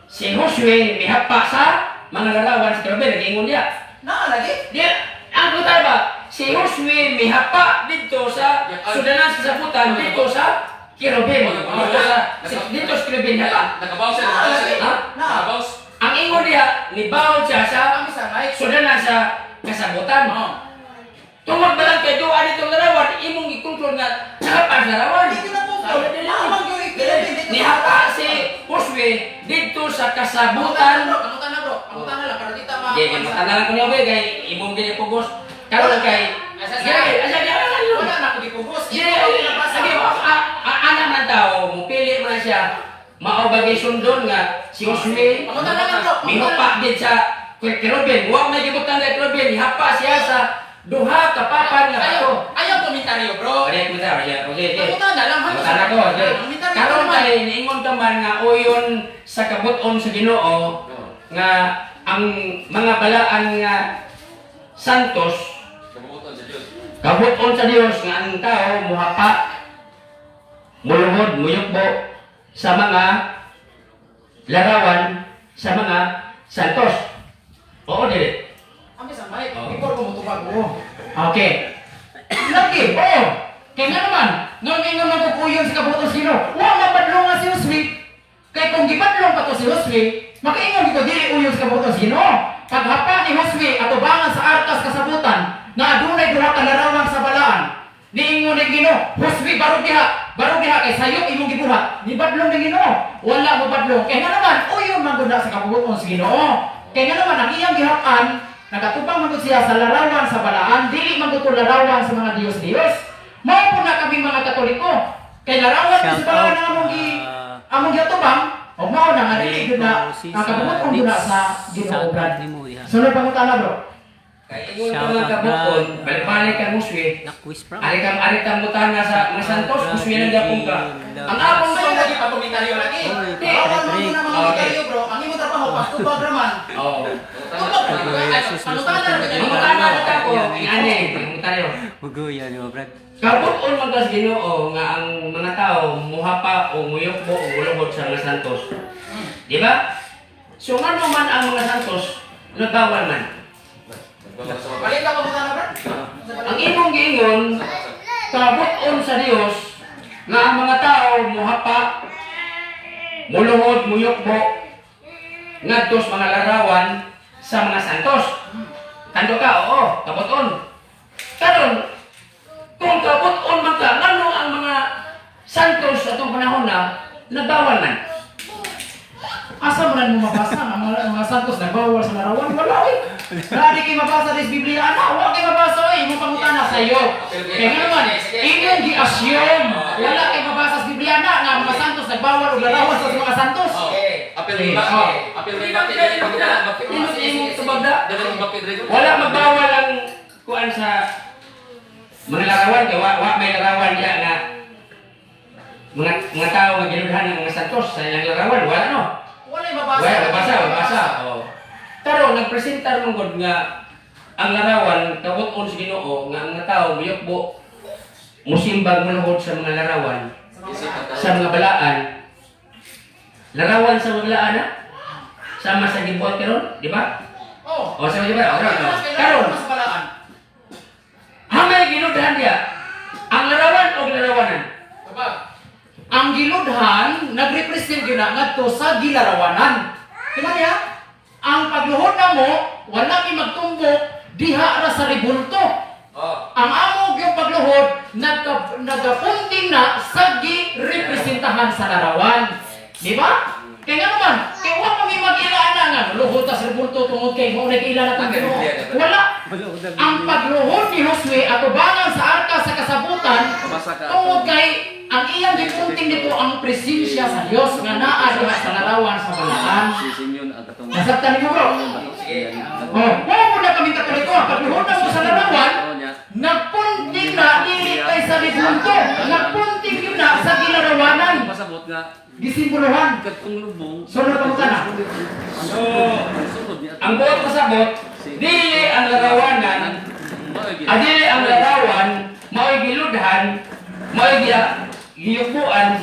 Speaker 5: si Josue mihapa sa mga larawan sa kirubin nag-ingon diya
Speaker 2: Lagi.
Speaker 5: di ang kutal ba si Josue mihapa dito sa sudanan sa sabutan dito sa kirubin dito sa kirubin hapa
Speaker 3: Nakabawas siya, nakabawas siya.
Speaker 5: Ha?
Speaker 3: Nakabawas.
Speaker 5: ang ingon diya nibaon siya sa
Speaker 2: Ang isa right.
Speaker 5: sudanan sa kasabutan tungod ba lang kay doa ditong larawan imong gikontrol nga hapa sa larawan
Speaker 2: Hindi na po. Lamang yung ikilabin.
Speaker 5: nihapa si Josue dito sa kasabutan
Speaker 2: Pangutan na bro. Pangutan na lang. Para di ta
Speaker 5: Jadi makanan ko niya kay imong dili pugos. Kalau kay
Speaker 2: Asa
Speaker 5: asa
Speaker 2: Wala na ako gipugos.
Speaker 5: Jadi sige anak man tao mo pili man siya mao bagay sundon nga si Josue
Speaker 2: Pangutan na lang bro.
Speaker 5: mihupa gid sa Kerubin. Wa may gibutan na Kerubin hapa siya sa duha ka papan nga bato.
Speaker 2: Ayaw komentaryo bro.
Speaker 5: Pare mo ta ya. Okay.
Speaker 2: Pangutan na lang.
Speaker 5: Tara ko. Karon kay niingon ka man nga uyon sa kabuton sa Ginoo nga ang mga balaan nga santos
Speaker 3: Kabukutan sa Diyos.
Speaker 5: kabuton sa Dios nga ang tao muhapa muluhod muyukbo sa mga larawan sa mga santos. Oo dili.
Speaker 2: Ang isang mic.
Speaker 5: Oh.
Speaker 2: Before ko mutubag mo.
Speaker 1: Okay. Lagi, oo. Kaya nga naman, ngayon nga magkukuyon sa kabutos sino, wa mabadlong nga si Josue. Kaya kung gibadlong pa to si Josue, makaingon dito dili uyon sa kabutos sino. Paghapa ni Josue atubangan sa arkas kasabutan, na adunay duha ka larawan sa balaan. Niingon ni Ginoo, Josue barog diha kay sayo imong gibuhat. Ni badlong ni Ginoo, wala mo badlong. Kaya nga naman, uyon man gud na sa kabuton sa Ginoo. Kaya nga naman ang iyang gihapan, nagatubang man gud siya sa larawan sa balaan, dili man gud to larawan sa mga Dios-Dios. Mao po na kami mga Katoliko. Kay larawan sa balaan na among giatubang, o mao na nga dili gud na nakabuton gud na sa Ginoo Brad. Sunod pangutana bro.
Speaker 5: Kay ingon ka mga kabukon, balik-balik ka Josue.
Speaker 4: Nakwis from.
Speaker 5: Ari kang mutana sa mga santos, Josue nang gapong ka. Ang akong
Speaker 2: May lagi pa komentaryo lagi.
Speaker 4: Oy,
Speaker 2: Bawal mo
Speaker 4: pre.
Speaker 2: na mga komentaryo bro. Ang imo trabaho pagtubag raman.
Speaker 5: Oo.
Speaker 2: Pangutan na lang.
Speaker 5: Mutana ka ko, ani, mutaryo.
Speaker 4: Huguyan mo, Brad.
Speaker 5: Kabukon man kas Ginoo nga ang mga tao muhapa o muyukbo o gulubot sa mga santos. Di ba? So ano man ang mga santos, nagawal man.
Speaker 3: Nagbawas sa mga.
Speaker 2: Balik ka pangutan na bro.
Speaker 5: Ang imong giingon, kabukon sa Dios nga ang mga tao muhapa, muluhod, muyukbo, ngadtos mga larawan sa mga santos. Tando ka, oo, kabuton. Karon, kung kabuton man ka, ano ang mga santos sa itong panahon na nagbawal man?
Speaker 1: Asa mo na mo mabasa ang mga santos nagbawal sa larawan? Wala eh. Lagi kayo mabasa sa Biblia na, wala kayo mabasa eh. Mo pangutana sa iyo. Kaya nga naman, ingon gi-assume. Wala kayo mabasa sa Biblia na nga ang mga santos nagbawal o larawan sa mga santos.
Speaker 3: Apel ba? Apel ba?
Speaker 5: Wala magbawal ang kuan sa mga larawan, kaya wa may larawan diya na mga tao nga ginudhan ng mga santos sa ilang larawan, wala no?
Speaker 1: Wala yung mabasa.
Speaker 5: Wala, mabasa. Oh. Pero nagpresentar mong God nga ang larawan kabuton sa Ginoo nga ang mga tao muyukbo musimbag manuhod sa mga larawan sa mga balaan. Larawan sa mga balaan na sama sa gibuhat karon, di ba?
Speaker 1: Oh.
Speaker 5: O sa mga balaan. Karon,
Speaker 1: Mas balaan.
Speaker 5: hamay ginudhan diya ang larawan o larawanan.
Speaker 1: Kapag ang giludhan nagrepresent gyud na ngadto sa gilarawanan. Tingnan niya, ang pagluhod na mo wala kay magtumbok diha ra sa ribulto. Ang amo yung pagluhod nagapunting na sa girepresentahan sa larawan. Di ba? Kaya nga naman, kaya wala kami mag-ilaan na nga, luhod ta sa ribulto tungod kay mo nag-ilan na itong Ginoo. Wala. Ang pagluhod ni Josue atubangan sa arka sa kasabutan tungod kay ang iyang gipunting dito ang presensya sa Dios nga naa diha sa larawan sa balaan. Nasabtan niyo bro? Oh, wala mo na kami katoliko. Pagluhod na mo sa larawan, nagpunting na dili kay sa ribulto. Nagpunting yun na sa gilarawanan.
Speaker 3: Pasabot nga
Speaker 1: Gisimbolohan.
Speaker 3: katong lubong.
Speaker 1: Sunod ang kana.
Speaker 5: So, ang buot kasabot, dili ang larawanan, dili ang larawan, mao'y giludhan, mao'y giyukuan,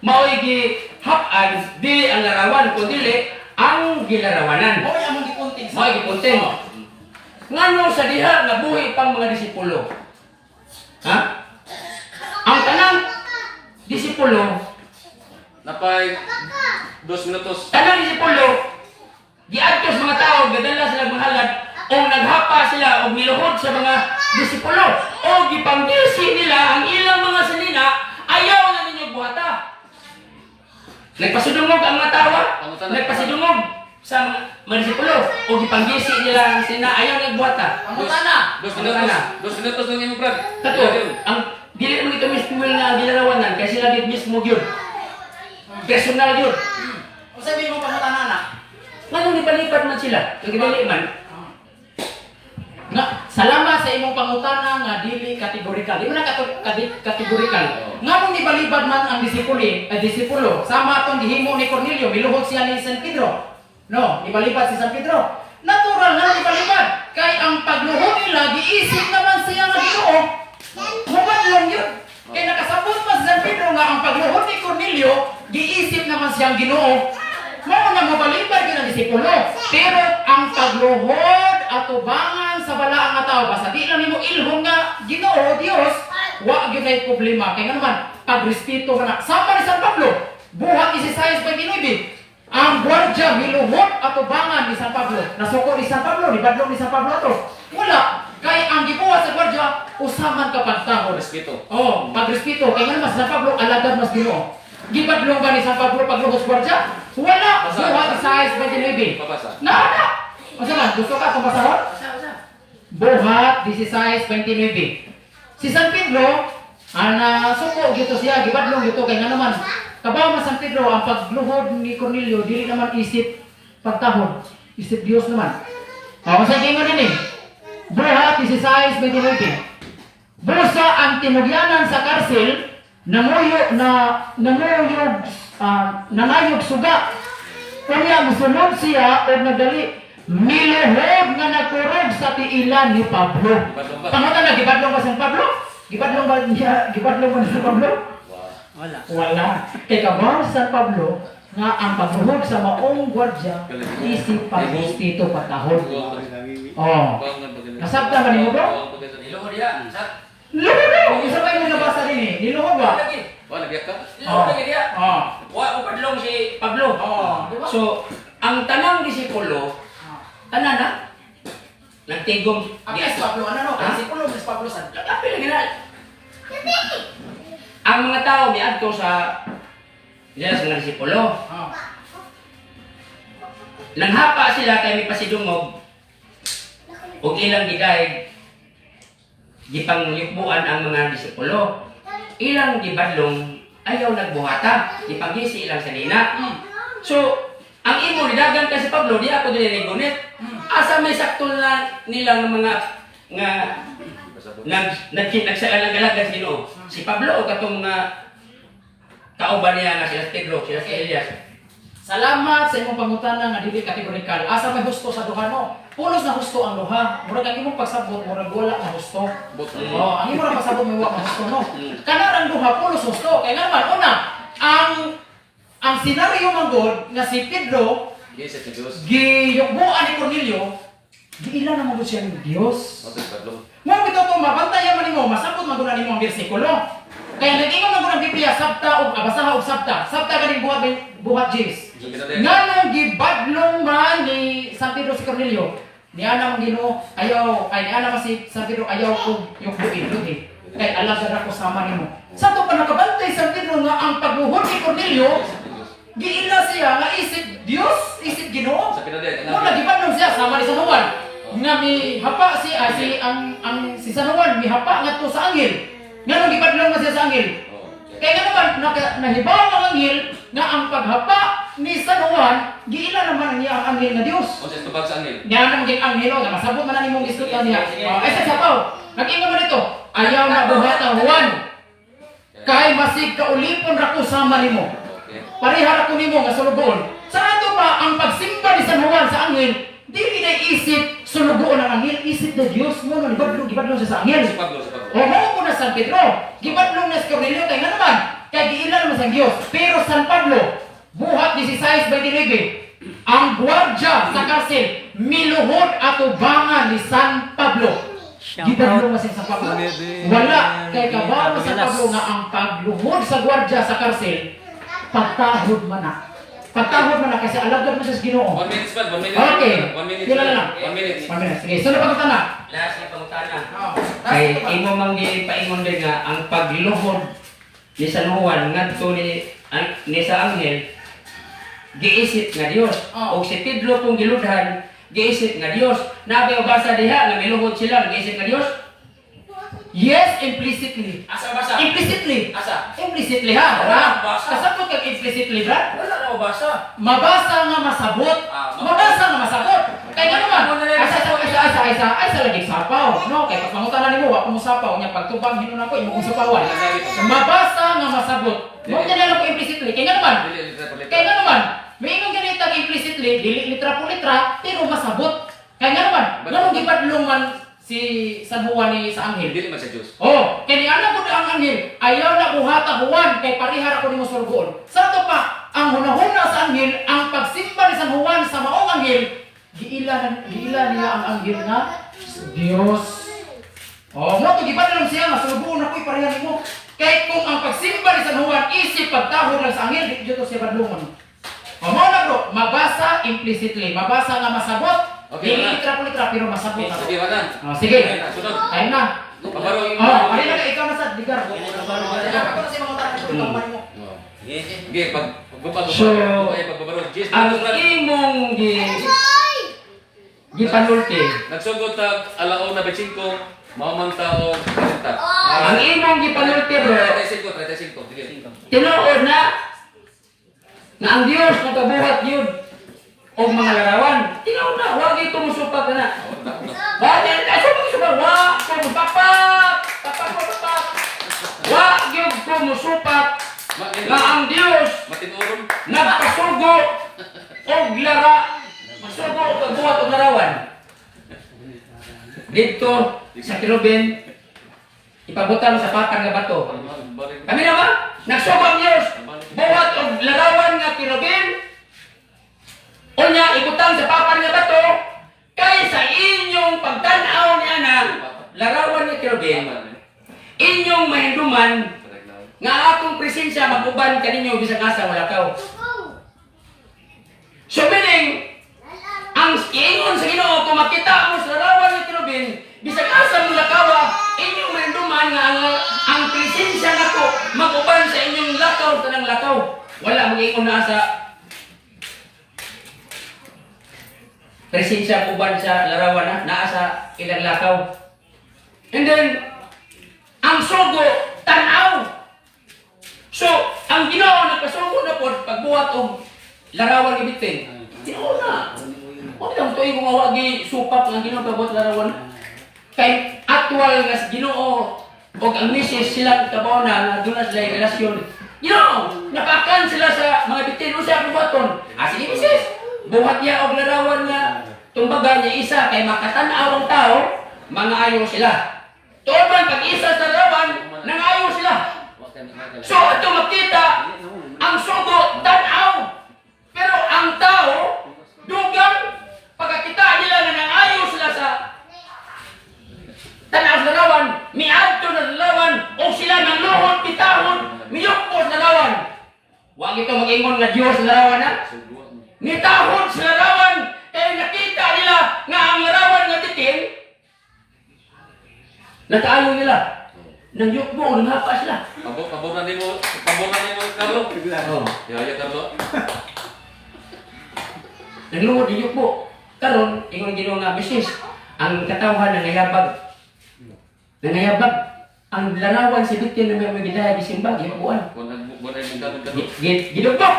Speaker 5: mao'y gihapan, dili ang larawan, kundi ang gilarawanan.
Speaker 1: Mo among gipunting
Speaker 5: Mao'y gipunting. Ngano sa diha nga buhi pang mga disipulo? Ha? Ang tanang disipulo,
Speaker 3: Napay 2 minutos.
Speaker 5: tanang disipulo, giadtos mga tao, gadala sila mahalad, o naghapa sila o miluhod sa mga disipulo, o gipanggisi nila ang ilang mga salina, ayaw na ninyo buhata. Nagpasidungog ang mga tawa, nagpasidungog sa mga disipulo, o gipanggisi nila ang salina, ayaw na buhata.
Speaker 1: Pangutana.
Speaker 3: 2 minutos. 2 minutos lang yung brad.
Speaker 5: Kato, ang dili mo ito mismo nga gilarawanan, kasi sila dit mismo yun. Personal yun.
Speaker 1: Kung sabihin mo pangutana na,
Speaker 5: Ngano nipalipat man sila? Nagdali man.
Speaker 1: nga salamat sa imong pangutana nga dili kategorikal. Di mo na kategorikal. Nganong nibalibad man ang disipulo sama atong gihimo ni Cornelio, miluhod siya ni San Pedro. No, nibalibad si San Pedro. Natural nga nibalibad kay ang pagluhod nila giisip naman siya nga Ginoo. Mabadlong yun. Kay nakasabot pa si San Pedro nga ang pagluhod ni Cornelio giisip naman siyang Ginoo. Mao na mabalibad yun ang disipulo. Pero ang pagluhod atubangan sa balaang nga tao basta di lang nimo ilhom nga Ginoo Dios, wa gyud nay problema. Kay nga naman pagrespeto ka na. Sama ni San Pablo, buhat 16:29. Ang gwardiya miluhod atubangan ni San Pablo. Nasuko ni San Pablo, ni badlong ni San Pablo ato. Wala. Kay ang gibuhat sa gwardiya usaman ka pagtahod.
Speaker 3: Respeto.
Speaker 1: Oh, pagrespeto. Kay nga naman San Pablo alagad mas Ginoo. Gibadlong ba ni San Pablo pagluhos gwardiya? Wala. Buhat 16:29.
Speaker 3: Pabasa.
Speaker 1: Nada. Masa man, gusto ka itong basahon? Buhat 16:29. Si San Pedro, suko gito siya, gibadlong gito kay nga naman. Kabaw man San Pedro, ang pagluhod ni Cornelio, dili naman isip pagtahod. Isip Dios naman. Masa gingon din eh. Buhat 16:29. Busa ang tinugyanan sa karsil, nangayog suga. Kaya musunod siya o nagdali miluhod nga nakurog sa tiilan ni Pablo. Pangutan na, gibadlong ba San Pablo? Gibadlong ba ni San Pablo?
Speaker 4: Wala.
Speaker 1: Wala. Kay kabaw San Pablo nga ang pagluhod sa maong gwardiya isip pag-respeto patahod. Oh. Nasabta ba niyo bro?
Speaker 2: Niluhod yan. Sa
Speaker 1: Luhod! Isa pa yung nabasa din eh. Niluhod ba?
Speaker 2: lagi.
Speaker 3: Wala
Speaker 5: So, ang tanang disipulo, tanan na, nagtigom.
Speaker 1: Ang Miss Pablo, ano?
Speaker 5: Ha?
Speaker 1: Si Pablo, Miss Pablo, sa...
Speaker 5: Apil lang gina. Ang mga tao miadto sa diya sa mga disipulo.
Speaker 1: Oh.
Speaker 5: Nanghapa sila kay may pasidungog ug ilang gidayeg gipangyukbuan ang mga disipulo. Ilang gibadlong ayaw nagbuhata, gipanggisi ilang sa nina. So, ang imo nidagan kay si Pablo, di ako dili gunit. Asa may sakto na nila ng mga nga nagsalang-galagad Ginoo. Si Pablo o katong mga kauban niya nga sila Pedro, sila si Elias.
Speaker 1: Salamat sa imong pangutana nga dili kategorikal. Asa may husto sa duha no? Pulos na husto ang duha. Murag ang imong pagsabot murag wala na husto. Oh, ang imong pagsabot may wala na husto no. Kana ang duha pulos husto. Kay nga naman una, ang senaryo manggod nga si Pedro
Speaker 3: Yes, sa Diyos.
Speaker 1: giyugbuan ni Cornelio, giila na manggod siya ng Dios.
Speaker 3: Mato Pablo.
Speaker 1: Mo bitaw to mabantayan man nimo, masabot man gud nimo ang bersikulo. Kaya nag-ingon man gud ang Biblia sabta og basaha og sabta. Sabta ganing buhat James. Nganong gibadlong man ni San Pedro si Cornelio, ni ana ang Ginoo ayaw ay ni ana si San Pedro ayaw ko yung buin. Kay alam sa ko sama nimo. Sa to pa nakabantay San Pedro nga ang pagluhod ni Cornelio, giila siya nga isip Dios, isip Ginoo.
Speaker 3: Sa kinadya,
Speaker 1: Mo nagibadlong siya sama ni San Juan. Nga mi hapa si si San Juan mi hapa ngadto sa anghel. Nganong gibadlong na siya sa anghel. Kaya nga naman, nahibaw ang anghel nga ang paghapa ni San Juan, giila naman niya ang anghel na Diyos.
Speaker 3: O sa tubag sa angel.
Speaker 1: Nga naman yung anghel, nga masabot man na nimong diskutan niya. Ay sa sapaw, nag-ingon man ito, ayaw na buhat ang Juan. Kay masig kaulipon ra ko sama nimo.
Speaker 3: Okay.
Speaker 1: Parihara ko nimo nga sulugoon. Sa ato pa, ang pagsimba ni San Juan sa anghel, dili na isip sulugoon ang anghel, isip na Diyos mo, gibadlong siya sa anghel.
Speaker 3: Sa Pablo, sa Pablo.
Speaker 1: O mo po na San Pedro, gibadlong na si Cornelio, kaya nga naman, kaya giila naman sa Diyos. Pero San Pablo, buhat 16:29, ang gwardya sa karsel, miluhod at ubangan ni San Pablo. Gibadlong na si San Pablo. Wala, kaya kabaw na San Pablo nga ang pagluhod sa gwardya sa karsel, pagtahod man na. Pagtahod man na kasi alagad mo siya sa Ginoo.
Speaker 3: 1 minute pa, 1 minute.
Speaker 1: Okay.
Speaker 3: 1 minute.
Speaker 1: Kailan na lang?
Speaker 3: 1 minute.
Speaker 1: 1 minute. Sige, sunod pagkutana.
Speaker 5: Last na pangutana.
Speaker 1: Oh.
Speaker 5: Kay imo man gipaingon din nga ang pagluhod ni San Juan ngadto ni sa anghel giisip nga Dios.
Speaker 1: Oh.
Speaker 5: O si Pedro kung giludhan giisip nga Dios. Nabi o basa diha nga miluhod sila giisip nga Dios.
Speaker 1: Yes, implicitly.
Speaker 2: Asa basa?
Speaker 1: Implicitly.
Speaker 2: Asa?
Speaker 1: Implicitly ha.
Speaker 2: Wala, basa.
Speaker 1: Kasabot kag implicitly, Brad.
Speaker 2: Wala na basa.
Speaker 1: Mabasa nga masabot. Mabasa nga masabot. Kaya nga naman, ay sa lagi sapaw. No, kaya pag mangutan nimo wa ko mo sapaw nya pagtubang hinunan ko imo kong sapawan. Mabasa nga masabot. Mo kinala ko implicitly. Kaya nga naman,
Speaker 3: Dili, litra pa, litra.
Speaker 1: kaya nga naman, may ingon ganita implicitly, dili litra po litra, pero masabot. Kaya nga naman, nganong gibadlong man si San Juan ni sa anghel.
Speaker 3: Dili man sa Diyos.
Speaker 1: Oh, kaya anak ko ang anghel, ayaw na buhata Juan, kay parihara ko ni mo surgoon. Sa ito pa, ang hunahuna sa anghel, ang pagsimba ni San Juan sa maong anghel, giila niya ang anghel na Diyos. Oh, mo to gibadlong siya nga surgoon ako'y parihara mo. Kay kung ang pagsimba ni San Juan isip pagtahod lang sa anghel, di to siya badlongon. Oh, mo na bro, mabasa implicitly, mabasa nga masabot.
Speaker 3: Okay,
Speaker 1: Dili
Speaker 3: wala.
Speaker 1: litra po litra, pero masabot na.
Speaker 3: Sige, wala.
Speaker 1: Oh, sige.
Speaker 3: Sunod.
Speaker 1: Ayun na.
Speaker 3: Pabaro yung...
Speaker 1: Oh, ano na ikaw na sa digar. Ako na si mga tayo ng kamay mo.
Speaker 3: Sige, pagbabaro.
Speaker 5: So,
Speaker 3: pagbabaro. Jis,
Speaker 5: ang imong gipanulti.
Speaker 3: Nagsugod tag alaon na 25, maumang tao, 30.
Speaker 5: Ang imong gipanulti bro,
Speaker 3: 35. Sige.
Speaker 5: tinuod na ang Dios nagabuhat yun o mga larawan. Tinuod na, huwag ito musupat na. Huwag ito musupat. Huwag ito musupat. Huwag ito musupat na ang Dios
Speaker 3: Matinuron.
Speaker 5: nagpasugo o lara. Masugo o pagbuhat o larawan. Dito sa Kirubin, ipabutan sa patang nga bato. Kami na ba? Nagsugo ang Diyos. Buhat o larawan nga Kirubin. Unya, ibutang sa papan nga bato, kay sa inyong pagtanaw niya na larawan ni Kirubin, inyong mahinduman, nga akong presensya mag-uban kaninyo bisang asa wala kaw. So meaning, ang ingon sa Ginoo kung makita mo sa larawan ni Kerubin, bisag asa mong lakawa, inyong mahinduman nga ang presensya nako maguban sa inyong lakaw tanang lakaw. Wala mag-ingon na sa presensya uban sa larawan na naa sa ilang lakaw. And then, ang sugo, tanaw. So, ang Ginoo nagpasugo na po pagbuhat og larawan ni Bitin. Ginoo na. Huwag lang ito yung mga wagi supak ng Ginoo pagbuhat larawan. Kay actual nga sa Ginoo o ang misis sila kabaw na doon na sila yung relasyon. Ginoo, napakan sila sa mga Bitin. O siya buhaton. Sige misis, buhat niya og larawan nga tumbaga niya isa kay makatanaw ang tao, mga ayaw sila. Tuman pag isa sa larawan, nangayaw sila. So ito makita, ang sugo, tanaw. Pero ang tao, dugang, pagkakita nila na nangayaw sila sa tanaw sa larawan, miadto na larawan, o sila ng luhod, pitahon, miyukpos na larawan. Huwag ito mag-ingon na Diyos sa larawan na. Nitahon sa larawan, kaya nakita nila nga ang larawan nga Bitin, nakaano nila. Nang yukbo, nangapa sila.
Speaker 3: Pabor na nimo, Carlo.
Speaker 5: Oh.
Speaker 3: Ya, Carlo.
Speaker 5: Nagluhod yung yukbo. Karon, ingon Ginoo nga bisis, ang katawan nangayabag. Nangayabag. Ang larawan si Bitin na may gidaya di simba, ginubuan.
Speaker 3: Buwan ay mungkabon Carlo.
Speaker 5: Ginugbok!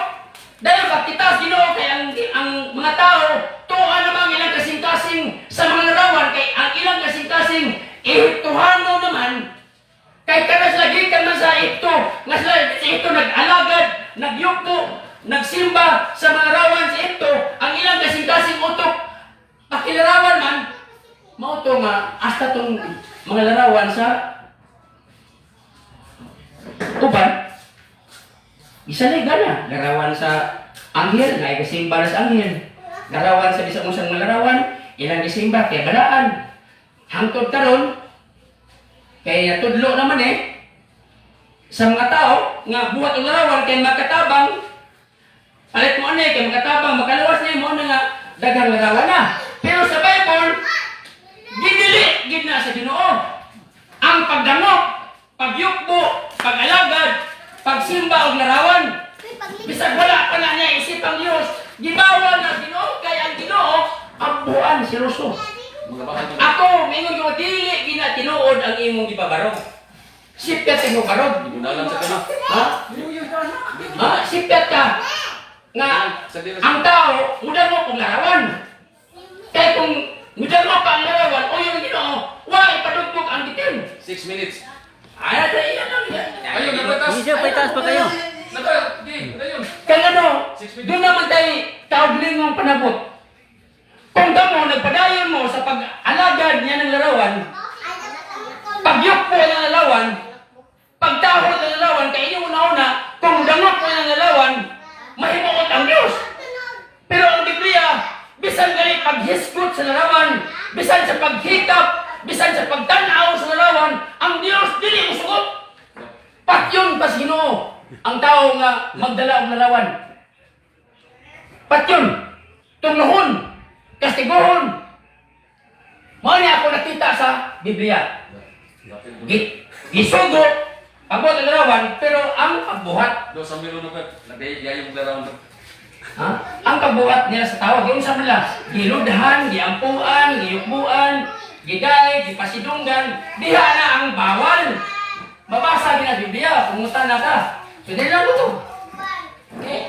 Speaker 5: Dahil pagkitas Ginoo kay ang mga tao, tuwa namang ilang kasing-kasing sa mga larawan, kay ang ilang kasing-kasing ihituhano naman. Kay kanas lagi ka na sa ito, nga sila sa ito nag-alagad, nagyupo, nagsimba sa mga larawan sa ito, ang ilang kasing-kasing utok, pakilarawan man, mauto nga, hasta tong mga larawan sa uban, isa na gana, larawan sa anghel, nga ikasimba na sa anghel, larawan sa bisang usang mga larawan, ilang isimba, kaya galaan, hangtod karon, kaya natudlo naman sa mga tao, nga buhat ang larawan, kaya makatabang, palit mo kaya makatabang, makalawas na mo nga, dagang larawan na. Pero sa Bible, ginili, gina sa Ginoo. Ang pagdangop, pagyukbo, pag-alagad, pagsimba og larawan. Bisag wala pa na niya isip ang Diyos, gibawal na Ginoo, kaya ang Ginoo, pagbuan si Ruso. Ako, mingon ko, dili ginatinuod ang imong gipabarog. Sipyat imong barog.
Speaker 3: Gunalan sa kana.
Speaker 5: Sipyat ka. Nga, ang tao, mudan mo kung larawan. Kaya kung mudan mo pa ang larawan, o yung Ginoo, wa ipadugtog ang Bitin.
Speaker 3: 6 minutes.
Speaker 5: Ay, iyan lang yan.
Speaker 3: Ayun, nabatas.
Speaker 4: Hindi siya, paitas pa kayo.
Speaker 5: Kaya ano, doon naman tayo kaugling ng panabot. Kung mo, nagpadayon mo sa pag-alagad niya ng larawan, pagyukpo ng larawan, pagtahol ng larawan, kaya inyo una-una, kung dangok mo ng larawan, mahimuot ang Diyos. Pero ang Biblia, bisan gali paghisgot sa larawan, bisan sa paghikap, bisan sa pagtanaw sa larawan, ang Diyos dili usugot. Patyon pas Ginoo ang tao nga magdala og larawan. Patyon, tunglohon, kastiguhon. Mao ni ako nakita sa Biblia. Gisugo, abot ang larawan, pero ang pagbuhat,
Speaker 3: Do sa milo na ka. Nagay yayong larawan.
Speaker 5: ang pagbuhat nila sa tao, yung sa nila, giludhan, giampuan, giyukbuan, giday, gipasidunggan, diha na ang bawal. Mabasa din ang Biblia, pumunta na ka. So, dili lang ito.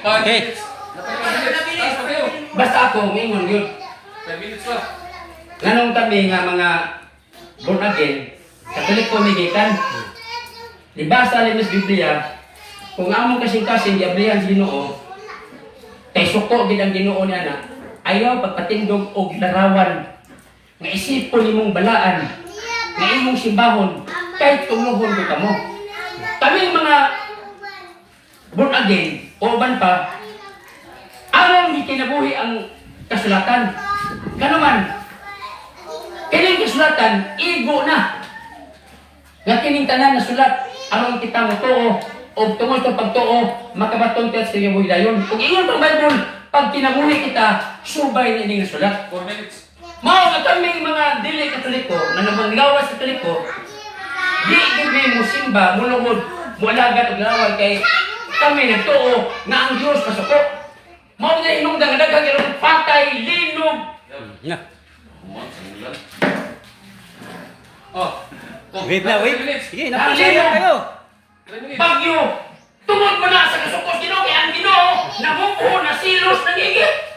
Speaker 4: Okay.
Speaker 5: Basta ako, mingon yun.
Speaker 3: 5 minutes pa.
Speaker 5: Ganong tabi nga mga born again, Katolik pumigitan. Libasa rin sa Biblia, kung among kasing-kasing giabrihan sa Ginoo, kay suko gid ang Ginoo niya na, ayaw pagpatindog og larawan, nga isipon imong balaan, nga imong simbahon, kahit tumuhon ko kamo. Kaming mga born again, o uban pa, among gikinabuhi ang kasulatan. Kanuman, kining kasulatan, igo na. Nga kining tanan na sulat, aron kita mo tuo, o tungod sa pagtuo, makabaton ka sa iyong dayon. Kung ingon pang Bible, pag kinabuhi kita, subay na ining sulat.
Speaker 3: 4 minutes.
Speaker 5: Mao nga kaming mga dili katoliko, na namanggawas katoliko, di kami mo simba, mulungod, mualagat og larawan kay kami nagtuo nga ang Dios pasuko. Mao na inungdan nga daghang karon patay linog.
Speaker 4: Nga.
Speaker 3: Umulan.
Speaker 5: Oh,
Speaker 4: Wait na, wait.
Speaker 3: 3 minutes.
Speaker 4: Sige, napasaya kayo.
Speaker 3: 3 minutes.
Speaker 5: bagyo. Tungod mo na sa kasukos Ginoo kay ang Ginoo namubuo na silos nagigit.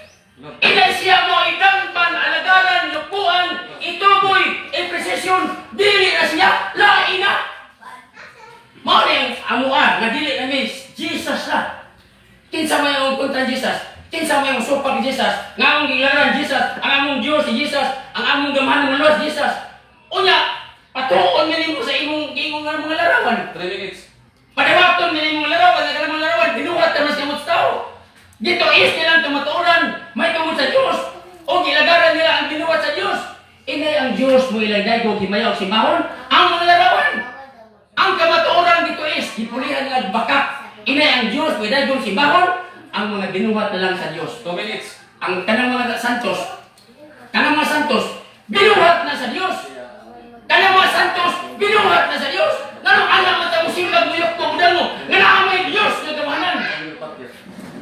Speaker 5: Inay siya mo idangpan, alagaran, lupuan, ituboy, impresisyon, dili na siya, lain na. Mao na yung amuan, nga dili na miss, Jesus na. Kinsa mo yung kontra Jesus, kinsa mo yung supag Jesus, nga among gilaran Jesus, ang among Diyos si Jesus, ang among gamahan ng Lord Jesus. Unya, patuon nila mo sa imong mga larawan.
Speaker 3: 3 minutes.
Speaker 5: Padawaton nila imong larawan, nagkalang mga larawan, binuhat na mas kamot sa tao. Dito is nilang tumaturan, may kamot sa Diyos, o gilagaran nila ang binuhat sa Diyos. Inay ang Diyos mo ilagay ko gimayaw si Mahon, ang mga larawan. Ang kamaturan dito is, gipulihan nga bakak. Inay ang Diyos mo ilagay ko si Mahon, ang mga binuhat na lang sa Diyos.
Speaker 3: 2 minutes.
Speaker 5: Ang kanang mga santos, binuhat na sa Diyos. Kanang mga santos, binuhat na sa Diyos. Nanong alam mo sa musimbag mo yung pagdang mo, nga naamay Diyos na gamanan.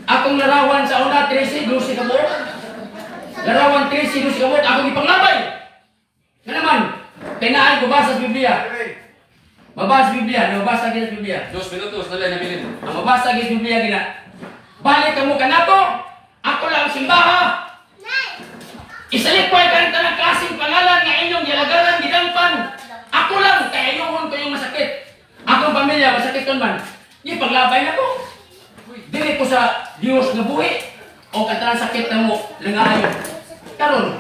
Speaker 5: Akong larawan sa una, 13, 12 kabot. Larawan 13, 12 kabot, akong ipanglabay. Nga naman, pinaan ko basa sa Biblia. Mabasa sa Biblia, nabasa gina sa Biblia.
Speaker 3: 2 minutos na lang nabilin.
Speaker 5: Ang mabasa gina sa Biblia gina. Balik ka mo kanato, ako lang simbaha. Isalit ko ay kanita ng klaseng pangalan nga inyong gilagaran, gidangpan. Ako lang, kaya inyong ko yung masakit. Akong pamilya, masakit kon man. Di paglabay na ko. Dili ko sa Diyos nga buhi. O kantalang sakit na mo, langayon. Karon,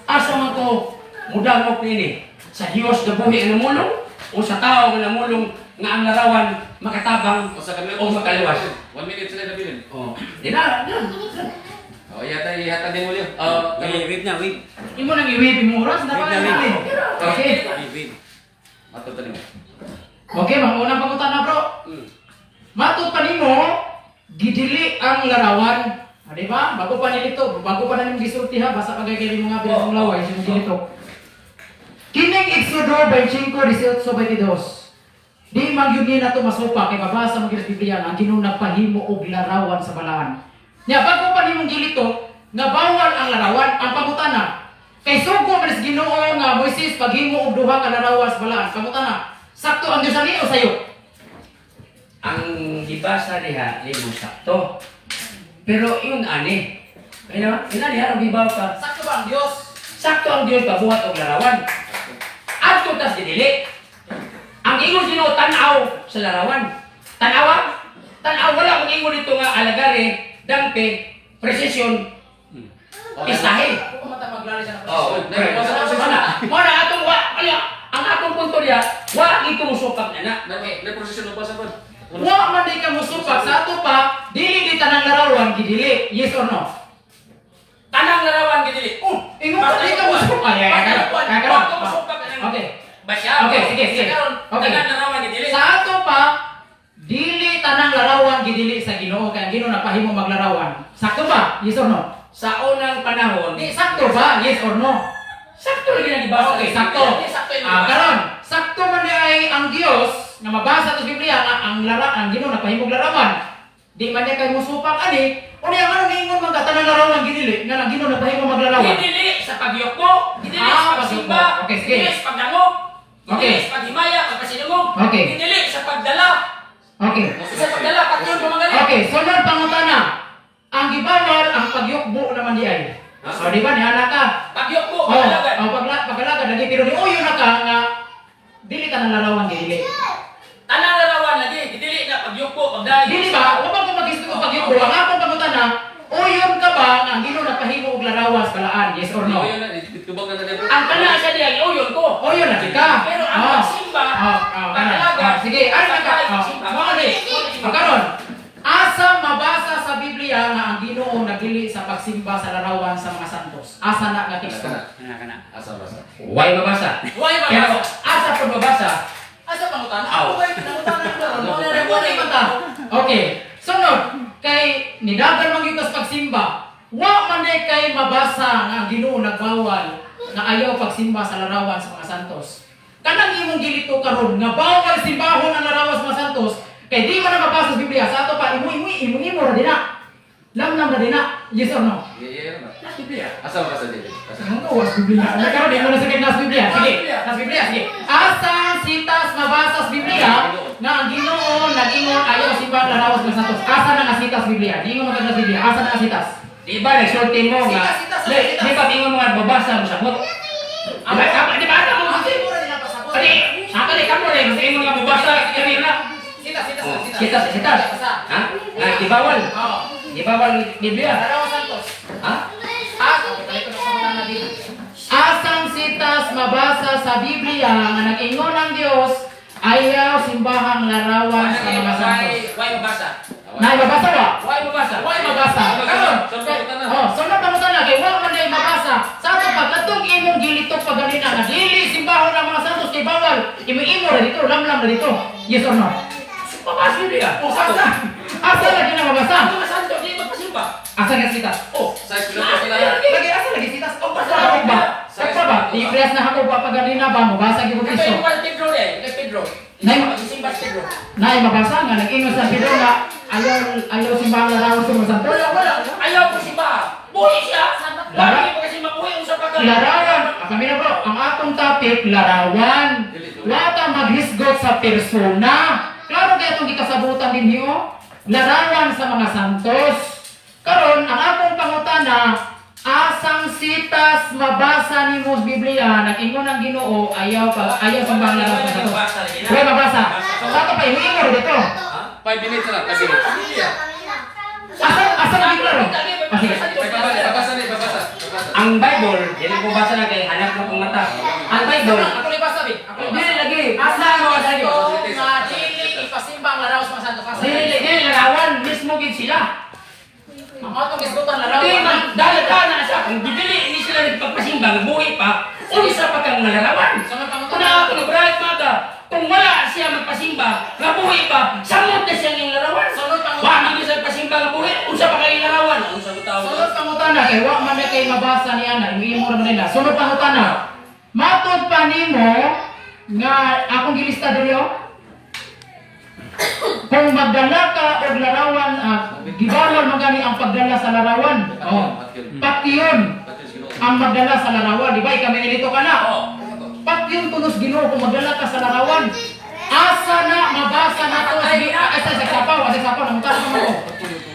Speaker 5: asa man ko mudangok nini sa Diyos nga buhi ang namulong o sa tao nga namulong nga ang larawan makatabang
Speaker 3: O sa kanila.
Speaker 5: o makaliwas.
Speaker 3: 1 minute sila nabilin.
Speaker 5: Oh, di na.
Speaker 3: O yata din mo yun.
Speaker 4: Wait na, wait.
Speaker 1: Imo nang iwip mo oras na
Speaker 4: Wait
Speaker 1: pa
Speaker 4: na,
Speaker 1: natin. Okay.
Speaker 4: Wait.
Speaker 3: Matuto mo.
Speaker 1: Okay, mga pangutan na bro. Matut pa nimo gidili ang larawan. Di ba? Bago pa nilito, bago pa na nimo gisulti ha, basta pagay kay mga pinang laway sa gilito. Kining Exodo 25:18-22. Di magyugin na ito masupa kay mabasa mo sa Biblia ang Ginoo nagpahimo og larawan sa balaan. Nya bago pa nimong gilito nga bawal ang larawan ang pangutana. Kay sugo man sa Ginoo nga Moises paghimo og duha ka larawan sa balaan. Pangutana, sakto ang Dios ani o sayo?
Speaker 5: Ang gibasa diha limo sakto. Pero yun ani. Kaya naman, diha ang gibaw ka.
Speaker 1: Sakto ba ang Dios?
Speaker 5: Sakto ang Dios pabuhat og larawan. Adto tas dinili. Ang ingon Ginoo tan-aw sa larawan. Tan-awa? Tan-aw wala ang ingon dito nga alagare, dampe, presisyon, istahe.
Speaker 1: Ako mata maglali sa
Speaker 3: Oh,
Speaker 5: Mana atong ang atong punto diya, wa ito musukap na.
Speaker 3: Na-procession mo pa sa bad.
Speaker 1: wa man di ka musupak sa ato pa, dili di tanang larawan gidili. Yes or no?
Speaker 5: Tanang larawan gidili.
Speaker 1: Ingon ka di ka musupak. Okay.
Speaker 5: Basya.
Speaker 1: Okay, sige. Okay.
Speaker 5: Tanang larawan gidili.
Speaker 1: Sa ato pa, dili tanang larawan gidili sa Ginoo kay ang Ginoo napahimo maglarawan. Sakto ba? Yes or no?
Speaker 5: Sa unang panahon,
Speaker 1: Di sakto ba? Yes or no?
Speaker 5: sakto lagi na gibasa.
Speaker 1: Okay, sakto. Karon, sakto man di ay ang Dios na mabasa sa Biblia nga ang Ginoo napahimo larawan. Di man niya kay musupak ani, unya nga ningon man ka tanang larawan gidili nga ang Ginoo napahimo maglarawan.
Speaker 5: Gidili sa pagyoko, gidili sa pagsimba,
Speaker 1: Okay, sige.
Speaker 5: gidili sa pagdangog,
Speaker 1: Okay.
Speaker 5: gidili sa paghimaya, pagpasinungog,
Speaker 1: Okay.
Speaker 5: gidili sa pagdala,
Speaker 1: Okay.
Speaker 5: sa pagdala, patyon pamangali.
Speaker 1: Okay, sunod pangutana. Ang gibawal ang pagyukbo naman di ay. So di ba niana ka?
Speaker 5: Pagyoko,
Speaker 1: Oh,
Speaker 5: pagdalagan.
Speaker 1: paglagan lagi pero ni uyo na ka nga dili ka nang larawan dili.
Speaker 5: Tanang larawan lagi, gidili na pagyoko, pagdayo.
Speaker 1: Dili ba? Wa ba ko magisto ko pagyukbo? Ang akong pangutana, uyon ka ba nga ang Ginoo napahimo og larawan sa balaan? Yes or no?
Speaker 3: Yun na, tubag na na.
Speaker 5: Ang kana sa diya, uyon ko.
Speaker 1: Uyon na ka.
Speaker 5: Pero ang
Speaker 1: Oh.
Speaker 5: pagsimba,
Speaker 1: Ano?
Speaker 5: pagdalagan,
Speaker 1: Sige, ano ka? Karon, asa mabasa sa Biblia nga ang Ginoo nagdili sa pagsimba sa larawan sa mga santos? Asa na nga teksto?
Speaker 4: Kana.
Speaker 3: Asa basa.
Speaker 5: Why mabasa?
Speaker 1: Why
Speaker 5: Kaya
Speaker 1: mabasa?
Speaker 5: asa po mabasa?
Speaker 1: Asa pangutana?
Speaker 5: Aw.
Speaker 1: Ako ba pinangutana ng laro? Mo na mata. Okay. Sunod, kay nidagan man gyud kas pagsimba. wa man day kay mabasa nga ang Ginoo nagbawal na ayaw pagsimba sa larawan sa mga santos. Kanang imong gilito karon nga bawal simbahon ang larawan sa mga santos kay di man na mabasa sa Biblia sa ato pa imo ra dina. Lam ra dina. Yes or no?
Speaker 3: Yeah.
Speaker 2: Nas Biblia.
Speaker 3: Asa mo ka sa David?
Speaker 1: Ano ko was Biblia? Ano karon di mo na sakit nas Biblia? Sige, nas Biblia sige. Asa sitas mabasa sa Biblia nga ang Ginoo nag-ingon ayaw simba ang larawan sa mga santos. Asa na nga sitas Biblia? Di mo maganda Biblia. Asa na nga sitas?
Speaker 5: Di ba nagsulti mo nga? Di ba tingin mo nga babasa mo sa bot? Di ba mo kasi? Pati, ako rin kamo rin. Gusto mo nga babasa kanina. Sitas. Ha? Nga, di bawal. Di bawal Biblia.
Speaker 1: Larawan santos.
Speaker 5: Ha?
Speaker 1: Asang sitas mabasa sa Biblia nga nag-ingon ang Dios ayaw simbahang larawan sa mga santos.
Speaker 2: Why mabasa?
Speaker 1: Nay mabasa wa?
Speaker 2: Why mabasa?
Speaker 1: Why mabasa? Karon. Oh, sunod pa mo sana kay wa man day mabasa. Sa ato pagkatong imong gilitok paganina nga dili simbahon ang mga santos kay bawal. Imo ra dito, lamlam ra dito. Yes or no?
Speaker 2: Mabasa Biblia.
Speaker 1: O asa? Asa lagi na mabasa?
Speaker 2: Ang mga santo, di magpasimba.
Speaker 1: Asa nga sitas?
Speaker 2: Oh,
Speaker 3: Sa Espiritu sila.
Speaker 1: Lagi asa lagi sitas? O basta ba? Sakto ba? Di-press na ako pa paganina ba mo basa gyud
Speaker 2: ito
Speaker 1: Kristo.
Speaker 2: yung kay Pedro eh. Kay Pedro.
Speaker 1: Nay,
Speaker 2: Magsimba si Pedro.
Speaker 1: nay mabasa nga nag-ingon sa Pedro nga ayaw simbahang larawan sa mga santos.
Speaker 2: Wala. Ayaw ko simba. Buhi siya. Lagi mo kasi mabuhi usap ka.
Speaker 1: Larawan. Kami na bro, ang atong topic, larawan. Wata maghisgot sa persona. Klaro kaya itong gikasabutan din niyo? Larawan sa mga santos. Karon ang atong pangutana, asang sitas mabasa ni mo sa Biblia, nag-ingon ang Ginoo, ayaw simbang larawan sa santos. Wala mabasa. Sa ito pa, ihingo dito.
Speaker 3: 5 minutes na. 5 minutes.
Speaker 1: Asang Biblia ro? Sige.
Speaker 3: Babasa.
Speaker 5: Ang Bible, yan ang bubasa na kay hanap mo kong mata. Ang Bible,
Speaker 2: Ako ni basa bi. Ako
Speaker 5: dili lagi.
Speaker 1: Asa mo sa Dios?
Speaker 2: nga dili ipasimba ang laraw sa mga santo.
Speaker 5: Dili larawan mismo gid sila.
Speaker 2: Ang atong isgutan laraw.
Speaker 5: Di man dahil na sa kung dili ni sila nagpagpasimba buhi pa, unsa pa kang nalarawan.
Speaker 2: Sama pa mo.
Speaker 5: Kuna ako nabrahit mata. Kung wala siya magpasimba, nga buhi pa, samot na siya ng larawan.
Speaker 2: Sunod pang
Speaker 5: Wa man siya pasimba nga buhi, unsa pa kay larawan? Unsa mo tawag?
Speaker 1: Sunod pangutana kay wa man na kay mabasa niya na imo ra man nila. Sunod pangutana. Matud pa nimo nga akong gilista diri kung magdala ka og larawan gibawal magani ang pagdala sa larawan. Patyon ang magdala sa larawan, di ba? Kami nilito ka na. Patyon tunos Ginoo kung magdala ka sa larawan. Asa na mabasa na to sa sapaw nang tanong mo.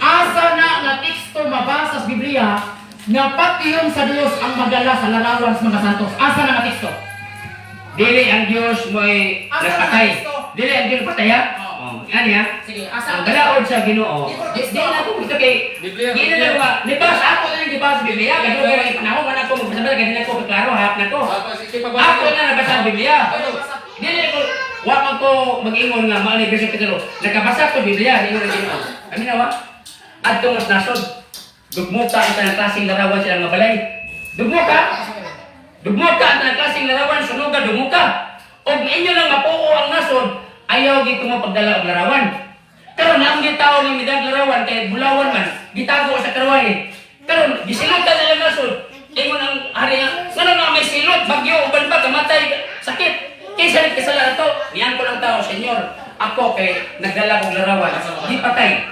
Speaker 1: Asa na nga teksto mabasa sa Biblia nga patyon sa Dios ang magdala sa larawan sa mga santos. Asa na nga teksto?
Speaker 5: Dili ang Dios mo'y nagpatay. Dili ang Dios pataya. Ano yan?
Speaker 2: Sige,
Speaker 5: Ang
Speaker 2: asa
Speaker 5: galaod sa Ginoo. Di na ako gusto kay
Speaker 3: Biblia.
Speaker 5: ginagawa. Nibasa ako na yung dibasa sa Biblia. Kasi kaya panahon man ako magbasa kasi na ko klaro hap na to. Ako na nabasa ang Biblia. Dili ko wa man ko mag-ingon nga mao ni Bishop Pedro. Nakabasa ko Biblia, di mo na Ginoo. Kami na wa. Adto mas nasod. Dugmo ka ang tanang klaseng larawan sila nga balay. Dugmo ka. Dugmo ka ang tanang klaseng larawan sunog ka dugmo ka. Og inyo lang mapuo ang nasod. Ayaw gito mo pagdala og larawan. Pero naang gitaw ni midag larawan kay bulawan man, gitago sa karwahe. Pero gisilot ka na lang nasod. Ingon ang hari nga, sana nga may silot, bagyo, uban pa, kamatay, sakit. Kaysa nagkasala to, niyan ko lang tao, Senyor. Ako kay nagdala og larawan, di patay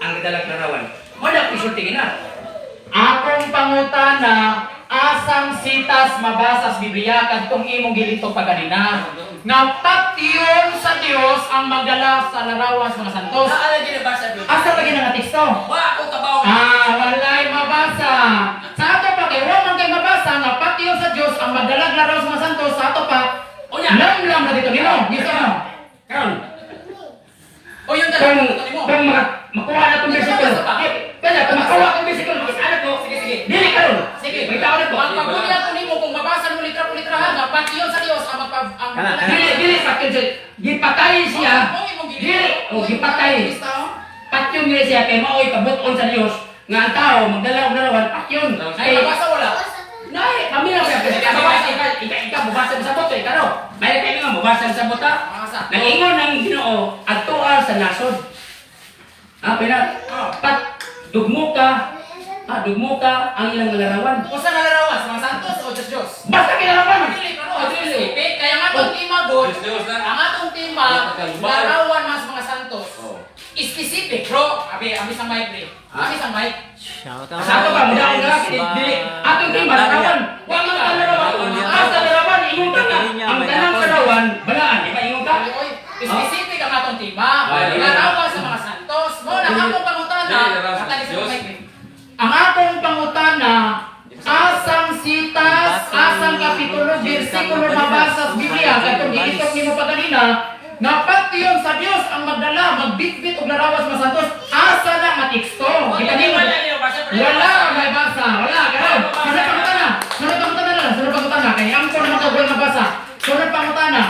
Speaker 5: ang nagdala og larawan. Wala ko isulti na.
Speaker 1: Akong pangutana, asang sitas mabasa sa Biblia kadtong imong gilito paganina. Nga patyon sa Dios ang magdala sa larawan sa mga santos.
Speaker 2: Ala din basa bi.
Speaker 1: Asa lagi na nga teksto?
Speaker 2: Wa ako kabaw.
Speaker 1: Walay mabasa. Sa ato pa kay wa man kay mabasa nga patyon sa Dios ang magdala sa larawan sa mga santos. Sa ato pa,
Speaker 2: Unya.
Speaker 1: lam na dito nimo. Dito no.
Speaker 5: Karon,
Speaker 2: O yung
Speaker 5: kung
Speaker 2: dalawa mo.
Speaker 5: makuha na itong versikulo. Kaya kung makuha itong versikulo, isa ko,
Speaker 2: Sige.
Speaker 5: dili karon.
Speaker 2: Sige.
Speaker 5: May tao na ko.
Speaker 2: Ang pagbulya ko nimo kung mabasa mo litra po litrahan nga patyon sa Dios ang
Speaker 5: Dili patyon siya. Gipatay siya. Dili, o gipatay. Patyon niya siya kay mao'y kabuton sa Dios nga ang tao magdala og larawan patyon.
Speaker 2: Ay mabasa wala.
Speaker 5: Nay, kami lang siya kasi ikaw mabasa mo sa boto ikaw. May kayo nga mabasa sa boto. Nangingon ng Ginoo adtuan sa nasod. Pina pat dugmo ka. dugmo ka ang ilang larawan.
Speaker 1: Usa na larawan sa mga santos o Diyos.
Speaker 5: Basta kinalaman.
Speaker 1: Dili ka no, specific. Kaya nga itong tema God,
Speaker 3: Diyos na.
Speaker 1: ang atong tema, larawan mas mga santos.
Speaker 3: Oh.
Speaker 1: Specific, bro. Abi sa mic, pre. Abi sa mic.
Speaker 4: Shout out.
Speaker 5: Sa ato ba, mula akong lalaki, dili. Atong team, larawan. Wa man ka larawan. Asa larawan, ingon ka nga. Ang tanang larawan, balaan, di ba ingon ka?
Speaker 1: Oy, specific ang atong tema.
Speaker 3: Ay,
Speaker 1: Larawan sa mga santos. Mo na akong pangutana.
Speaker 3: Dili, larawan sa
Speaker 1: Katali sa
Speaker 3: Diyos.
Speaker 1: mic, pre. Ang atong pangutana, asang sitas, asang kapitulo, versikulo mabasa sa Biblia, katong giitok nimo pa kanina, nga pati yun sa Dios ang magdala, magbitbit og larawas mga santos, asa na matiksto. Kita niyo, wala may basa, wala karon. Sunod pangutana, sunod pangutana kay angko na magkagol na basa. Sunod pangutana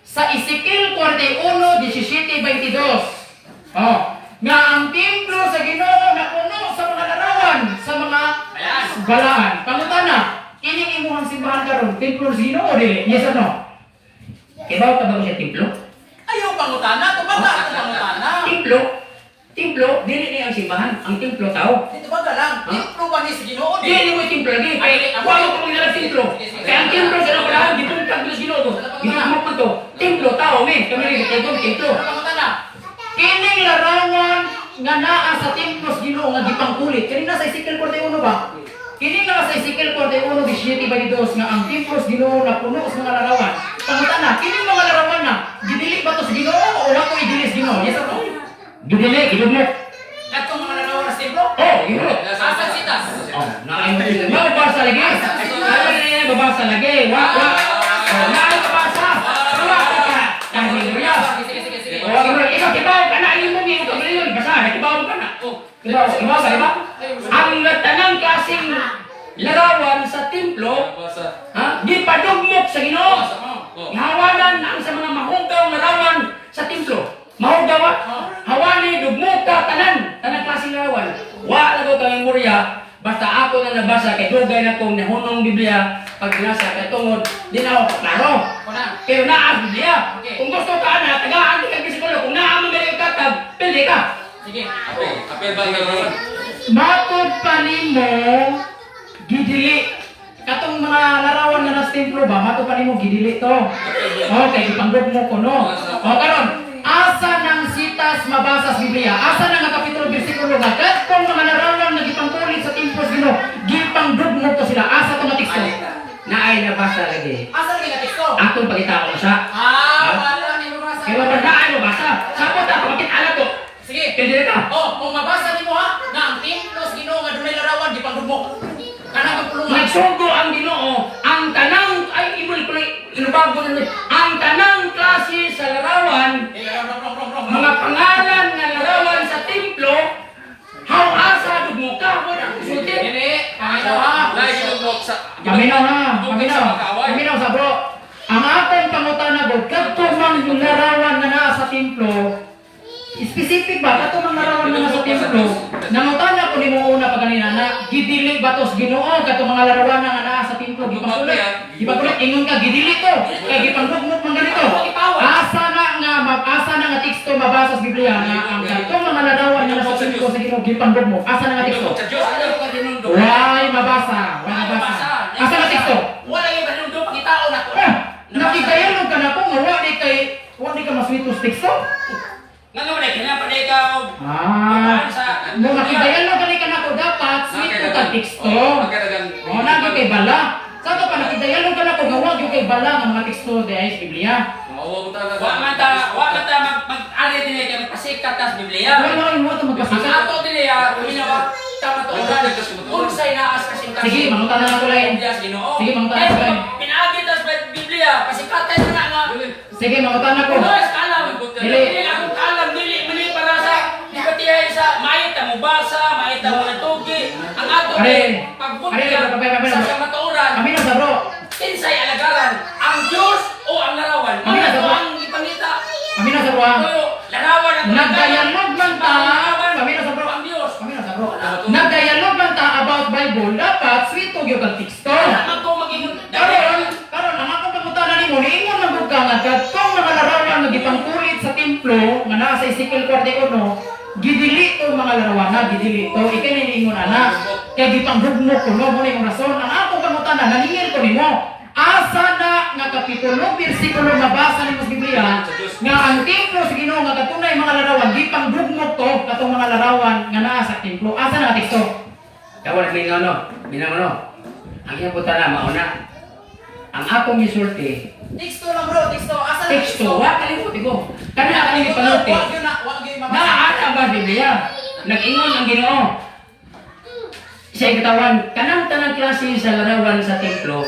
Speaker 1: sa Ezekiel 41:17-22. Oh, nga ang templo sa Ginoo na puno sa mga larawan, sa mga balaan. Pangutana, ining imuhang simbahan karon, templo sa Ginoo dili? Yes or no?
Speaker 5: Ibaw ka ba siya templo?
Speaker 1: Ayaw pangutana, tumaga ang pangutana.
Speaker 5: Templo, dili ni ang simbahan. Ang templo tao.
Speaker 1: Dito ba lang? Templo ba ni sa Ginoo di?
Speaker 5: Dili mo yung templo lagi. Kaya wala ko pang nalang templo. Kaya ang templo sa labalaan, gipuntag doon sa Ginoo to. Ginamok man to. Templo, tao, men. Kami rin, kaya templo.
Speaker 1: Pangutana. Kining larawan nga naa sa templo sa Ginoo nga gipangkulit. Kanina sa Ezekiel 41 ba? Kini nga sa Ezekiel 41:17-22 nga ang templo sa Ginoo na puno sa mga larawan. Pangutana, kining mga larawan na gidili ba to sa Ginoo o wato idili sa Ginoo? Yes or no?
Speaker 5: Gidili, gidugmok.
Speaker 1: Katong mga larawan sa templo?
Speaker 5: Oh, gidugmok.
Speaker 1: Asa sitas?
Speaker 5: Oh, nakain mo. Mababasa lagi. Ay, babasa lagi. Wak. Oh, mababasa. Wak. Haleluya.
Speaker 1: Sige.
Speaker 5: Oh, ikaw kibaw ka na ayun mo ni ito ngayon. Basa, kibaw ka na. Oh, kibaw ka, diba? Ang tanang kasing larawan sa templo,
Speaker 3: Basa.
Speaker 5: di padugmok sa Ginoo.
Speaker 3: Oh.
Speaker 5: Ihawanan ang sa mga mahugaw larawan sa templo. Mahugaw, hawani, dugmok ka, tanang klaseng larawan. Wa lago kang murya, basta ako na nabasa, kay dugay na kong nahunong Biblia, pag nasa kay tungod, di na ako klaro. Pero naa ang Biblia.
Speaker 1: Okay.
Speaker 5: Kung gusto ka na, tagaan di ka bisikulo. Kung naa mo ganyan katag, pili ka.
Speaker 1: Sige.
Speaker 3: Apel ba ang larawan?
Speaker 1: Matod pa nimo gidili. Katong mga larawan nga nasa templo ba, matod pa nimo gidili to. Okay, ipanggod mo ko no. O karon, asa nang sitas mabasa sa Biblia? Asa nang nga kapitulo bersikulo nga katong mga larawan nga gipangkulit sa templo sa Ginoo, gipanggod mo to sila. Asa to matikso?
Speaker 5: Naay nabasa lagi.
Speaker 1: Asa lagi natikso?
Speaker 5: Atong pagkita ko siya.
Speaker 1: Wala ni mabasa.
Speaker 5: Kaya wala naay mabasa. Sapot ako, bakit ala to?
Speaker 1: Sige.
Speaker 5: Pwede ka.
Speaker 1: Oh, kung mabasa nimo ha, nga ang templo sa Ginoo nga dunay larawan gipanggod mo. Kana magpulungan.
Speaker 5: Nagsugo ang Ginoo, ang tanang, ay inubago na ang tanang klase sa larawan, mga pangalan na larawan sa templo, how asa dugmo ka, wala kusutin.
Speaker 1: Dili, paminaw ha.
Speaker 3: Naikilugmok sa...
Speaker 1: Paminaw sa bro. Ang atong pangutana God, kadtong mang yung larawan na naa sa templo, specific ba kadtong mang larawan na nasa templo? Nangutana ko nimo una pa kanina na gidili ba to sa Ginoo kadtong mga larawan na naa sa templo gipangkulit. Gipangkulit ingon ka gidili to. Kay gipanggugmok man ganito. Asa na nga teksto mabasa sa Biblia nga ang kadtong mga larawan na nasa templo sa Ginoo gipanggugmok. Asa na nga teksto? Why mabasa? Asa na teksto?
Speaker 2: Wala yung ganun pagkitao na ko.
Speaker 1: Nakikayalog ka na po nga wala ka maswitos teksto.
Speaker 2: Nga naman eh, kanya pa na ikaw.
Speaker 1: Nung nakidayalog ka na po dapat swito ka teksto. O naging kay bala. Sa pa nakidayalog ka na po nga wag yung kay bala ng mga teksto dahil sa Biblia.
Speaker 3: Mawaw talaga.
Speaker 2: Wa man ta mag-ari din kay magpasikat tas Biblia.
Speaker 1: Wala yung mo ito
Speaker 2: Ang
Speaker 1: magpasikat.
Speaker 2: ato din kuminawa tama to oras. Kung say naas kasing
Speaker 1: Sige, mangutan na lang ko lang. Sige, mangutan na ko lang.
Speaker 2: Pinaagi tas Biblia, pasikatan na nga.
Speaker 1: Sige, mangutan na ko.
Speaker 2: Boys, kalam.
Speaker 1: Dili.
Speaker 2: Dili akong kalam, dili mali para sa dibatihay sa mayit mo basa, mayit mo natugi. Ang ato
Speaker 1: Are,
Speaker 2: pagbutya
Speaker 1: are,
Speaker 2: sa matuoran.
Speaker 1: Kami na sa bro.
Speaker 2: Tinsay alagaran, ang Diyos o ang larawan.
Speaker 1: Kami na sa bro.
Speaker 2: Ang ipangita.
Speaker 1: Kami na sa bro. ha?
Speaker 2: Larawan ang
Speaker 1: Nagdialog man ta. Kami na sa bro.
Speaker 2: ang Diyos.
Speaker 1: Kami na sa bro. Nagdialog man ta about Bible. Dapat swito yung kang teksto.
Speaker 2: Naman ko maging
Speaker 1: Karon ang akong pangutana nimo niingon man gud ka nga kadtong mga larawan nga gipangkulit sa templo nga naa sa Ezekiel 41 gidili to mga larawan na gidili to ikay niingon ana kaya gipanggugmo ko no mo yung rason. Ang akong pangutana, naningil ko nimo. Asa na nga kapitulo, bersikulo mabasa ni mas Biblia nga ang templo sa Ginoo nga katunay mga larawan gipanggugmo to katong mga larawan nga naa sa templo. Asa na teksto?
Speaker 5: Kawan minaw no. Ang iyang putana mauna. Ang akong misulti,
Speaker 1: Teksto lang bro, teksto. Asa na
Speaker 5: teksto, wa kalimut ko. Kana ang ipanuti.
Speaker 1: Wag yun na, wag yun mabasa.
Speaker 5: Naa ba Biblia? Nag-ingon ang Ginoo. Sa ikatawan, kanang tanang klase sa larawan sa templo,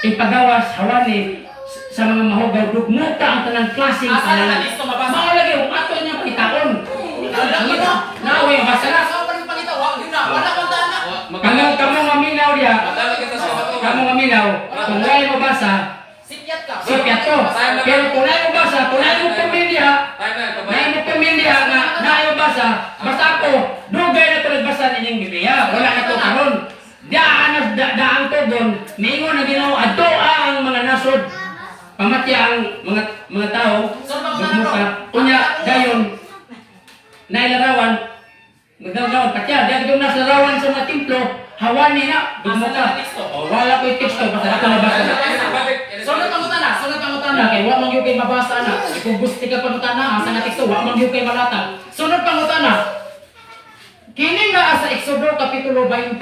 Speaker 5: ipagawas hawani sa mga mahugaw dugmuta ang tanang klase
Speaker 1: Asa na teksto mabasa?
Speaker 5: Maulagi kung ato niya pagitaon.
Speaker 1: Ang ino.
Speaker 5: Naaway basa na.
Speaker 1: Sa pa rin pangita, wag yun na. Wala kang tana.
Speaker 5: Kamo nga minaw diya.
Speaker 3: Madali kita sa bato.
Speaker 5: Kamo nga minaw. Kung wala mo basa,
Speaker 1: Sipiat ka.
Speaker 5: sipiat to. Pero kung wala mo basa, kung wala mo pamilya,
Speaker 3: Tayo na,
Speaker 5: na
Speaker 3: kabay.
Speaker 5: mo pamilya nga naayo basa, basta ako, dugay na tulad basa ninyong Biblia. Wala na to karon. Daan to doon, mingon na Ginoo adto ang mga nasod. Pamatya ang mga tao, dugmuta. Unya dayon nailarawan, magdagawan patya, dahil nasa larawan sa mga templo, hawani na, dugmuta. O wala ko yung teksto, basta ako nabasa na.
Speaker 1: Sunod pangutana, kay wa man gyud kay mabasa na. Kung gusto ka pangutana, asa nga teksto, wa man gyud kay malatag. Sunod pangutana. Kini nga sa Exodo kapitulo 20,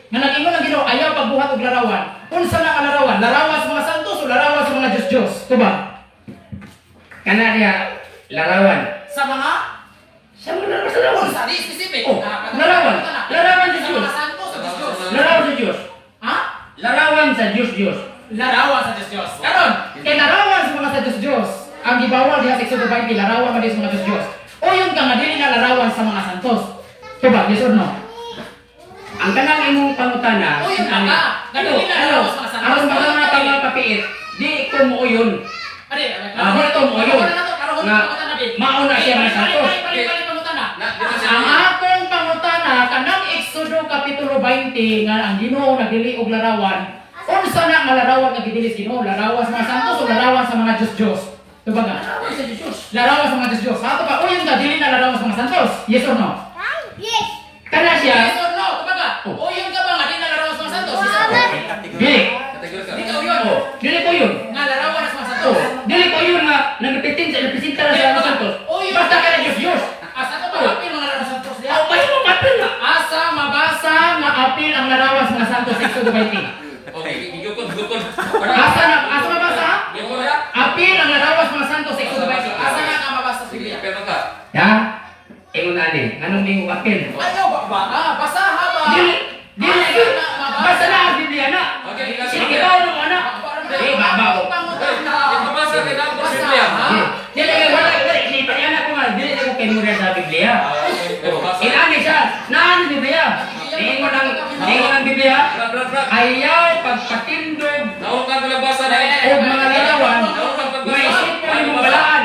Speaker 1: nga nag-ingon ang Ginoo ayaw pagbuhat og larawan. Unsa na ang larawan? Larawan sa mga santos o larawan sa mga Diyos-Diyos? Tuba?
Speaker 5: Kana diya, larawan.
Speaker 1: Sa mga
Speaker 5: Sa mga larawan.
Speaker 1: unsa di specific.
Speaker 5: Oh, larawan. Larawan sa
Speaker 1: sa
Speaker 5: Diyos.
Speaker 1: mga santos o Diyos-Diyos.
Speaker 5: Larawan sa Diyos.
Speaker 1: Ha?
Speaker 5: Larawan sa Diyos.
Speaker 1: Larawan sa Diyos-Diyos. Karon, kay larawan sa mga sa Diyos-Diyos, ang gibawal diha sa Exodo 20, larawan man sa mga Diyos-Diyos. O yung ka nga dili na larawan sa mga santos. Tuba, yes or no?
Speaker 5: Ang kanang imong pangutana,
Speaker 1: O yung ka nga, nga dili na larawan sa mga santos.
Speaker 5: Aron ba nga tama papiit, di ko mo yun.
Speaker 1: Ari,
Speaker 5: Ito mo yun. Nga, mauna siya mga santos. Ang akong pangutana, kanang Exodo kapitulo 20, nga ang Ginoo nagdili og larawan, unsa na nga larawan nga gidili sa Ginoo? Larawan sa mga santos o larawan sa mga Diyos-Diyos? Tuba nga? Larawan sa Diyos.
Speaker 1: Larawan sa mga Diyos-Diyos. Ato pa, o yung ka, dili na larawan sa mga santos? Yes or no?
Speaker 5: Kana
Speaker 1: Yes
Speaker 5: siya,
Speaker 1: or no? Tuba ka? O yung ka ba nga, di na larawan sa mga santos? Yes or no?
Speaker 5: dili.
Speaker 3: Kategori ka.
Speaker 1: Ikaw yun.
Speaker 5: Oh, dili ko yun.
Speaker 1: Nga larawan na sa mga
Speaker 5: Oh,
Speaker 1: santos.
Speaker 5: dili ko yun nga nagrepresenta na sa mga santos. Basta ka na Diyos.
Speaker 1: Asa to ba? Apil mga larawan sa santos diya?
Speaker 5: Oh, bayo mo mapil nga.
Speaker 1: Asa mabasa nga apil ang larawan sa mga santos sa Exodo 20?
Speaker 3: Okay, gigukod.
Speaker 1: Asa mabasa?
Speaker 3: Gigukod ya?
Speaker 1: Apil ang larawan sa mga santos sa Exodo 20. Asa nga mabasa sa
Speaker 3: Sige,
Speaker 1: Biblia?
Speaker 3: pero ka.
Speaker 5: Ya, ingon na ni, anong may upapil?
Speaker 1: Ayaw ba? Basaha ba?
Speaker 5: Dili, basta na ang Biblia na.
Speaker 3: Okay,
Speaker 5: Sige, bawa mo ana. Eh, babaw.
Speaker 3: Ipapasa kay Nang Biblia.
Speaker 5: Dili, wala, hindi pa yan ako nga, dili ko kay mura sa Biblia. Inani siya, naan Biblia. Ingon ang Biblia, ayaw pagpatindog
Speaker 3: Naon ka ko nabasa na
Speaker 5: o mga larawan, may isip mo yung balaan.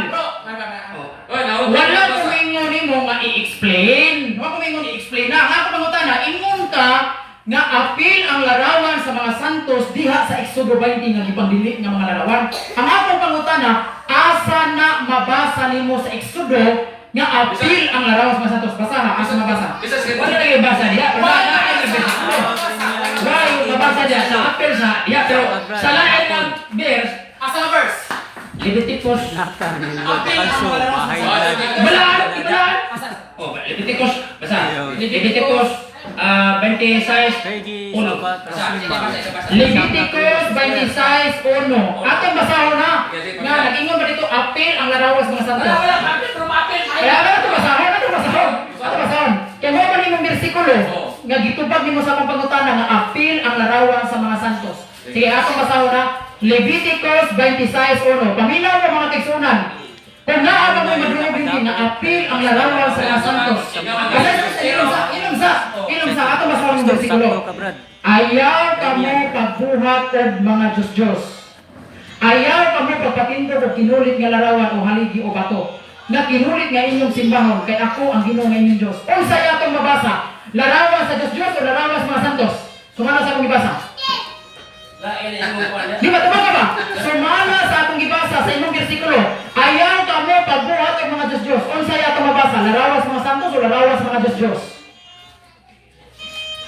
Speaker 3: Oy, naon ka
Speaker 1: Wala
Speaker 3: nabasa.
Speaker 1: kumingon nimo nga i-explain. Wala kumingon i-explain na. Ang ako pangutana, ingon ka nga apil ang larawan sa mga santos diha sa Exodo 20 nga gipangdili nga mga larawan. Ang akong pangutana, asa na mabasa nimo sa Exodo nga apil ang larawan sa mga santos? Basaha, asa mabasa?
Speaker 3: Bisa sige.
Speaker 5: Wala lagi basa diya, pero wala lagi bersikulo. Wala yung mabasa diya sa apel sa diya, pero sa lain ng verse,
Speaker 1: Asa nga verse?
Speaker 5: Leviticus,
Speaker 4: Nata,
Speaker 1: Apil
Speaker 4: nilog
Speaker 1: ang
Speaker 4: kalso,
Speaker 1: mga larawan sa
Speaker 4: bahay
Speaker 1: mga
Speaker 4: na.
Speaker 1: santos.
Speaker 5: Balaan!
Speaker 1: Asa?
Speaker 5: Oh, Leviticus, basa.
Speaker 4: Ayun.
Speaker 5: Leviticus 26,
Speaker 4: Peggy,
Speaker 5: uno.
Speaker 4: Sabat, Rosima.
Speaker 1: Leviticus 26:1. Atong basahon na. Nga nag-ingon ba dito apil ang larawan sa mga santos?
Speaker 5: Wala, apel, pero apel.
Speaker 1: Kaya ba ito basahon? Ito basahon. Kaya mo man imong bersikulo nga gitubag nimo sa akong pangutana nga apil ang larawan sa mga santos. Sige, atong basahon na. Leviticus 26:1. Paminaw mo mga kaigsunan. Kung naa ba mo madungog din nga apil ang larawan sa mga santos. Kasi ilong sa atong basahon ng bersikulo.
Speaker 4: Sakto ka, Brad.
Speaker 1: Ayaw kamo pagbuhat og mga Diyos-Diyos. Ayaw kamo pagpatindog og kinulit nga larawan o haligi o bato. Nga kinulit nga inyong simbahon kay ako ang Ginoo nga inyong Dios. Unsa atong mabasa? Larawan sa Diyos-Diyos o larawan sa mga santos? Sumala sa akong gibasa. Di ba tama ka ba? Sumala sa atong gibasa sa imong bersikulo. Ayaw kamo pagbuhat og mga Diyos-Diyos. Unsa atong mabasa? Larawan sa mga santos o larawan sa mga Diyos-Diyos?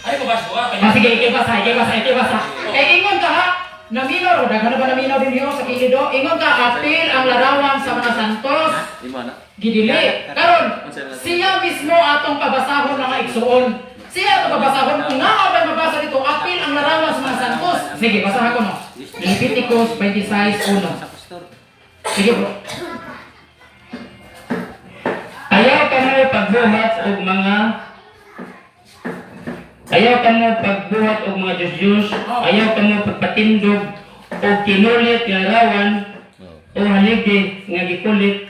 Speaker 2: Ay ko baso.
Speaker 1: Sige, ikibasa. Kaya ingon ka ha, naminaw, daghan na ba naminaw din yun sa kilido? Ingon ka, apil ang larawan sa mga santos,
Speaker 3: Lima na.
Speaker 1: gidili. Karon, siya mismo atong pabasahon nga igsuon. Siya atong pabasahon, kung nga ba mabasa dito, apil ang larawan sa mga santos. Sige, basahan ko no. Leviticus 26:1.
Speaker 4: Sa pastor.
Speaker 1: Sige bro.
Speaker 5: Ayaw ka mo pagbuhat og mga Diyos-Diyos, ayaw ka mo pagpatindog o kinulit nga larawan o haligi nga gikulit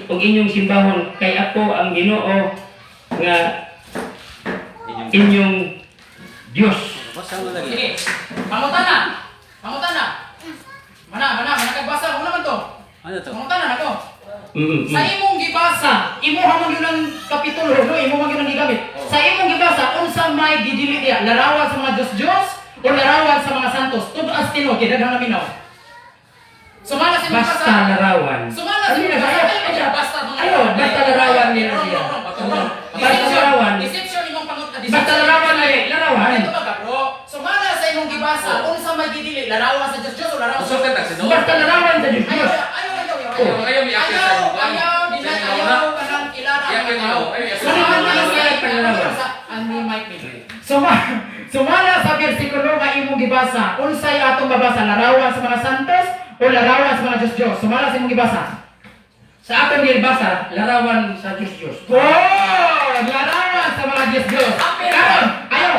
Speaker 5: og inyong simbahon, kay ako ang Ginoo nga inyong Diyos.
Speaker 4: Basta mo lagi.
Speaker 1: Sige. Pangutana. Mana kagbasa mo naman to.
Speaker 4: Ano to?
Speaker 1: Pangutana na to. Sa imong gibasa, imo hamon yun ang kapitulo, no? Imo man yun ang gigamit. Sa imong gibasa, unsa may gidili diya? Larawan sa mga Diyos o larawan sa mga santos? Tudo as tino, kidaghan na minaw. Sumala sa imong
Speaker 5: Basta
Speaker 1: basa.
Speaker 5: larawan.
Speaker 1: Sumala sa imong basa. Basta mga
Speaker 5: Ayun, basta larawan nila siya. Basta larawan.
Speaker 1: Deception imong pangutan.
Speaker 5: Basta larawan ay larawan.
Speaker 1: Ito ba bro? Sumala sa imong gibasa, unsa may gidili? Larawan sa Diyos o larawan sa
Speaker 3: Usok ka tayo.
Speaker 5: Basta larawan sa Diyos.
Speaker 3: Ayaw may akit sa iyo.
Speaker 1: Ayaw ka nang ilarawan.
Speaker 3: Yakin mo.
Speaker 1: Sumala sa bersikulo nga imong gibasa, unsay atong babasa, larawan sa mga santos o larawan sa mga Diyos? Sumala sa imong gibasa.
Speaker 5: Sa akin gilbasa, larawan sa Diyos.
Speaker 1: Oh, larawan sa mga Diyos. Karon, ayaw.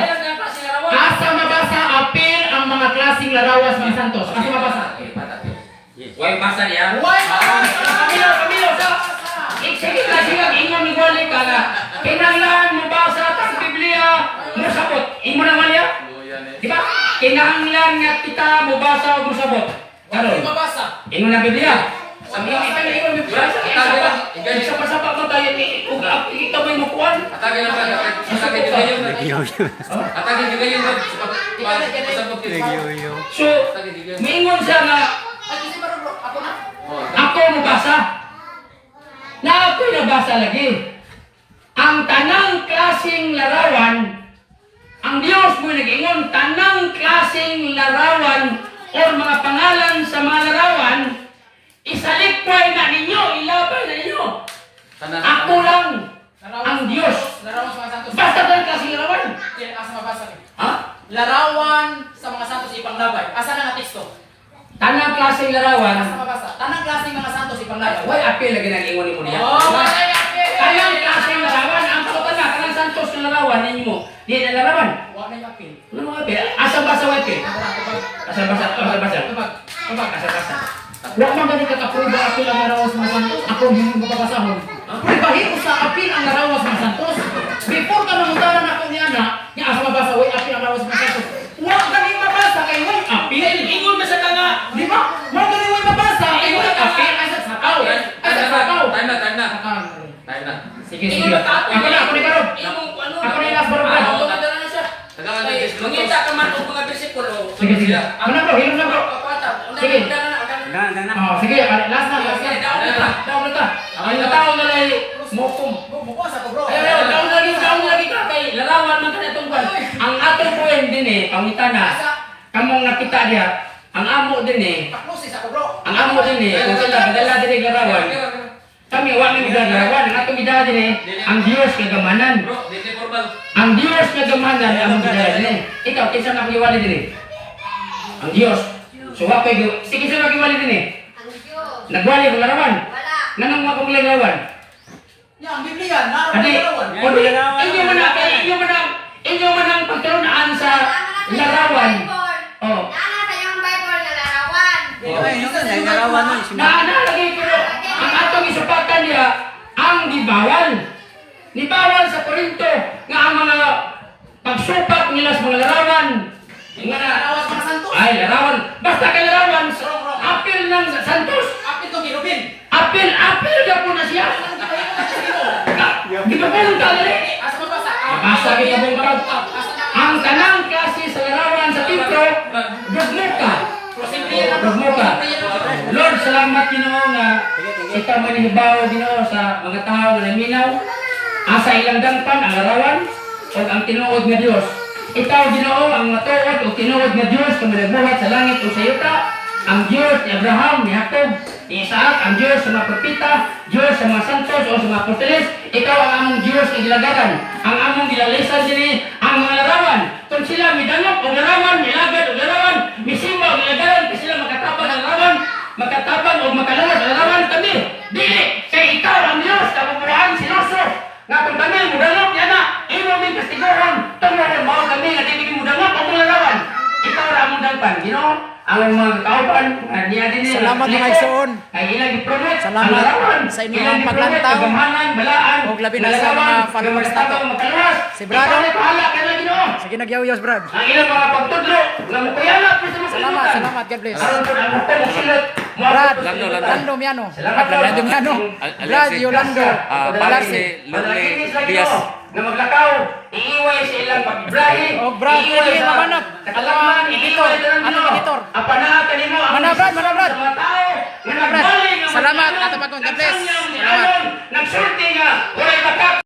Speaker 1: Asa mabasa apil ang mga klaseng larawan sa mga santos? Asa mabasa?
Speaker 5: Huwag basa niya.
Speaker 1: Why?
Speaker 5: Kamilo, sige ka siya, ingon ni Wali ka na. Kinahanglan mo basa ang Biblia, mo sabot. Imo na Wali ya? Di ba? Kinahanglan nga kita mo basa o mo sabot. Karon,
Speaker 1: Mabasa.
Speaker 5: ingon na Biblia. Sabi nga, ito na ingon ni Biblia. Isa pa sa mo tayo ni ikaw may makuhan.
Speaker 3: Atake na ba? Atake juga yun.
Speaker 4: Yo.
Speaker 3: Atake juga yun. Pasabot
Speaker 4: Yo.
Speaker 5: So, maingon siya nga,
Speaker 1: Ay, kasi bro, ako na.
Speaker 5: ako mo basa. Na ako'y nabasa lagi. Ang tanang klaseng larawan, ang Diyos mo nag-ingon, tanang klaseng larawan o mga pangalan sa mga larawan, isalikway na ninyo, ilabay na ninyo. Ako lang ang Diyos.
Speaker 1: Larawan sa mga santos.
Speaker 5: Basta tanang klaseng larawan.
Speaker 1: Asa mabasa.
Speaker 5: Ha?
Speaker 1: Larawan sa mga santos ipanglabay. Asa na nga teksto?
Speaker 5: Tanang klaseng larawan,
Speaker 1: Asa mabasa? Tanang klaseng mga santos ipanglabay.
Speaker 5: why apil lagi nang ingon mo niya?
Speaker 1: Oh, wala yapil.
Speaker 5: Tanang klaseng larawan, ang pagkatan na, tanang santos na larawan ninyo. Di na larawan.
Speaker 1: Wala yapil.
Speaker 5: Ano mga apil? Asa basa apil? Asa basa?
Speaker 1: Tubag.
Speaker 5: Asa basa?
Speaker 1: Wa man gani kakapuba apil ang larawan sa mga santos. Ako yung mapapasahon. Pagbahin sa apil ang larawan sa mga santos. Before ka mamutaran ako ni Ana, nga asa mabasa way apil ang larawan sa mga santos. Wa gani mabasa kay way apil.
Speaker 2: Ingon ba sa kanga?
Speaker 1: Di ba? Wa gani way mabasa kay way apil ay sa sakaw. Ay sa sakaw.
Speaker 3: Time na.
Speaker 1: Sige. Ako na karon. Ako na last barang.
Speaker 3: Tagaan na this
Speaker 2: Mangita ka man og mga bersikulo.
Speaker 1: Sige. Ano na bro? Hilom na bro. Sige. Oh, sige, last na. Down na ta.
Speaker 5: Ang tao na lay mokum.
Speaker 1: Bukas ako bro.
Speaker 5: Ay, down lagi ka kay larawan man kana tungkol. Ang atong point din pangitana. Kamong nakita diha, ang amo din
Speaker 1: Taklusis ako bro.
Speaker 5: ang amo din kung sila dala din larawan. Kami wa mi larawan, ang atong gidala din ang Dios kagamanan.
Speaker 3: Bro, di formal.
Speaker 5: Ang Dios kagamanan ang gidala din. Ikaw kinsa na giwali din? Ang Dios. So wa pay sige sa giwali din
Speaker 6: Ang Diyos.
Speaker 5: Nagwali ko larawan.
Speaker 6: Wala.
Speaker 5: Nanang mga kong larawan.
Speaker 1: Ya, ang Biblia, naroon
Speaker 5: Adi,
Speaker 1: ang larawan.
Speaker 5: inyo man ang pagtunaan sa larawan. Oh.
Speaker 6: Nana sa iyong Bible na larawan.
Speaker 4: Larawan nun.
Speaker 5: Naanalagay ko ang atong isupatan niya ang dibawal. Nibawal sa Korinto nga ang mga pagsupat nila sa mga larawan. Nga na,
Speaker 1: Larawan sa mga santos.
Speaker 5: ay larawan. Basta kay larawan, apil ng santos.
Speaker 1: Apil to girubin.
Speaker 5: Apil na po na siya. Di ba po yung talari?
Speaker 1: Asa mabasa?
Speaker 5: Mabasa kita bungkag. Ang tanang klase sa larawan sa templo, dugmuka. Dugmuka. Lord, salamat Ginoo nga kita manihibaw Ginoo sa mga tao nga naminaw. Asa ilang dangpan ang larawan o ang tinuod nga Dios. Ikaw, Ginoo, ang matuod o tinuod nga Diyos kung nagbuhat sa langit o sa yuta. Ang Diyos ni Abraham, ni Jacob, ni Isaac, ang Diyos sa mga propita, Diyos sa mga santos o sa mga apostoles. Ikaw ang among Diyos na gilagaran. Ang among gilalisan din ang mga larawan. Kung sila midangop o larawan, milagad o larawan, misimba o milagaran, kasi sila makatabang ang larawan, makatabang o makaluwas ang larawan kami. Dili, kay ikaw ang Diyos, kapapulaan sinuso. Nga kung kami mudangop, yan na, imo min kastiguron. Tungkol mo kami nga di kami mudangop o mga larawan. Ikaw ra among dagpan, Ginoo. Ang mga kauban, niya din nila.
Speaker 1: Salamat mga igsoon.
Speaker 5: Ay ilang i-promote.
Speaker 1: Salamat
Speaker 5: ang larawan.
Speaker 1: sa inyong
Speaker 5: Ilang i-promote,
Speaker 1: paglantaw.
Speaker 5: kagamahanan, balaan.
Speaker 1: Og labi na sa
Speaker 5: larawan,
Speaker 1: mga followers nato.
Speaker 5: makatabang, makaluwas.
Speaker 1: Si Brado.
Speaker 5: Ikaw ay bahala ka na, Ginoo.
Speaker 1: Sige, nagyaw-yaws, Brad.
Speaker 5: Ang ilang mga pagtudlo, nga mukuyala, pwede mo
Speaker 1: Salamat,
Speaker 5: kalimutan.
Speaker 1: salamat. God bless.
Speaker 5: Aron po ang mukha mo silot.
Speaker 1: Brad,
Speaker 3: Lando.
Speaker 1: Lando Miano.
Speaker 5: Salamat, Lord.
Speaker 1: Lando Miano.
Speaker 3: Alexis.
Speaker 1: Brad, Yolando.
Speaker 3: Para si
Speaker 1: Larsi.
Speaker 3: Lorne Diaz.
Speaker 5: Na maglakaw, iiway sa ilang pag-ibrahe.
Speaker 1: Oh, Brad, pwede yung mabanap.
Speaker 5: Katalagman,
Speaker 1: Editor.
Speaker 5: iiway sa lang
Speaker 1: Anong editor?
Speaker 5: Apanahatan nimo ang
Speaker 1: Mana, Brad, mana, Brad.
Speaker 5: sa mga tao. Nga
Speaker 1: Brad.
Speaker 5: nagbaling ang
Speaker 1: Salamat,
Speaker 5: mga
Speaker 1: Ato Magong. God bless.
Speaker 5: nagsanyaw ni
Speaker 1: Salamat.
Speaker 5: Aaron, nagsulti nga, walay bakat.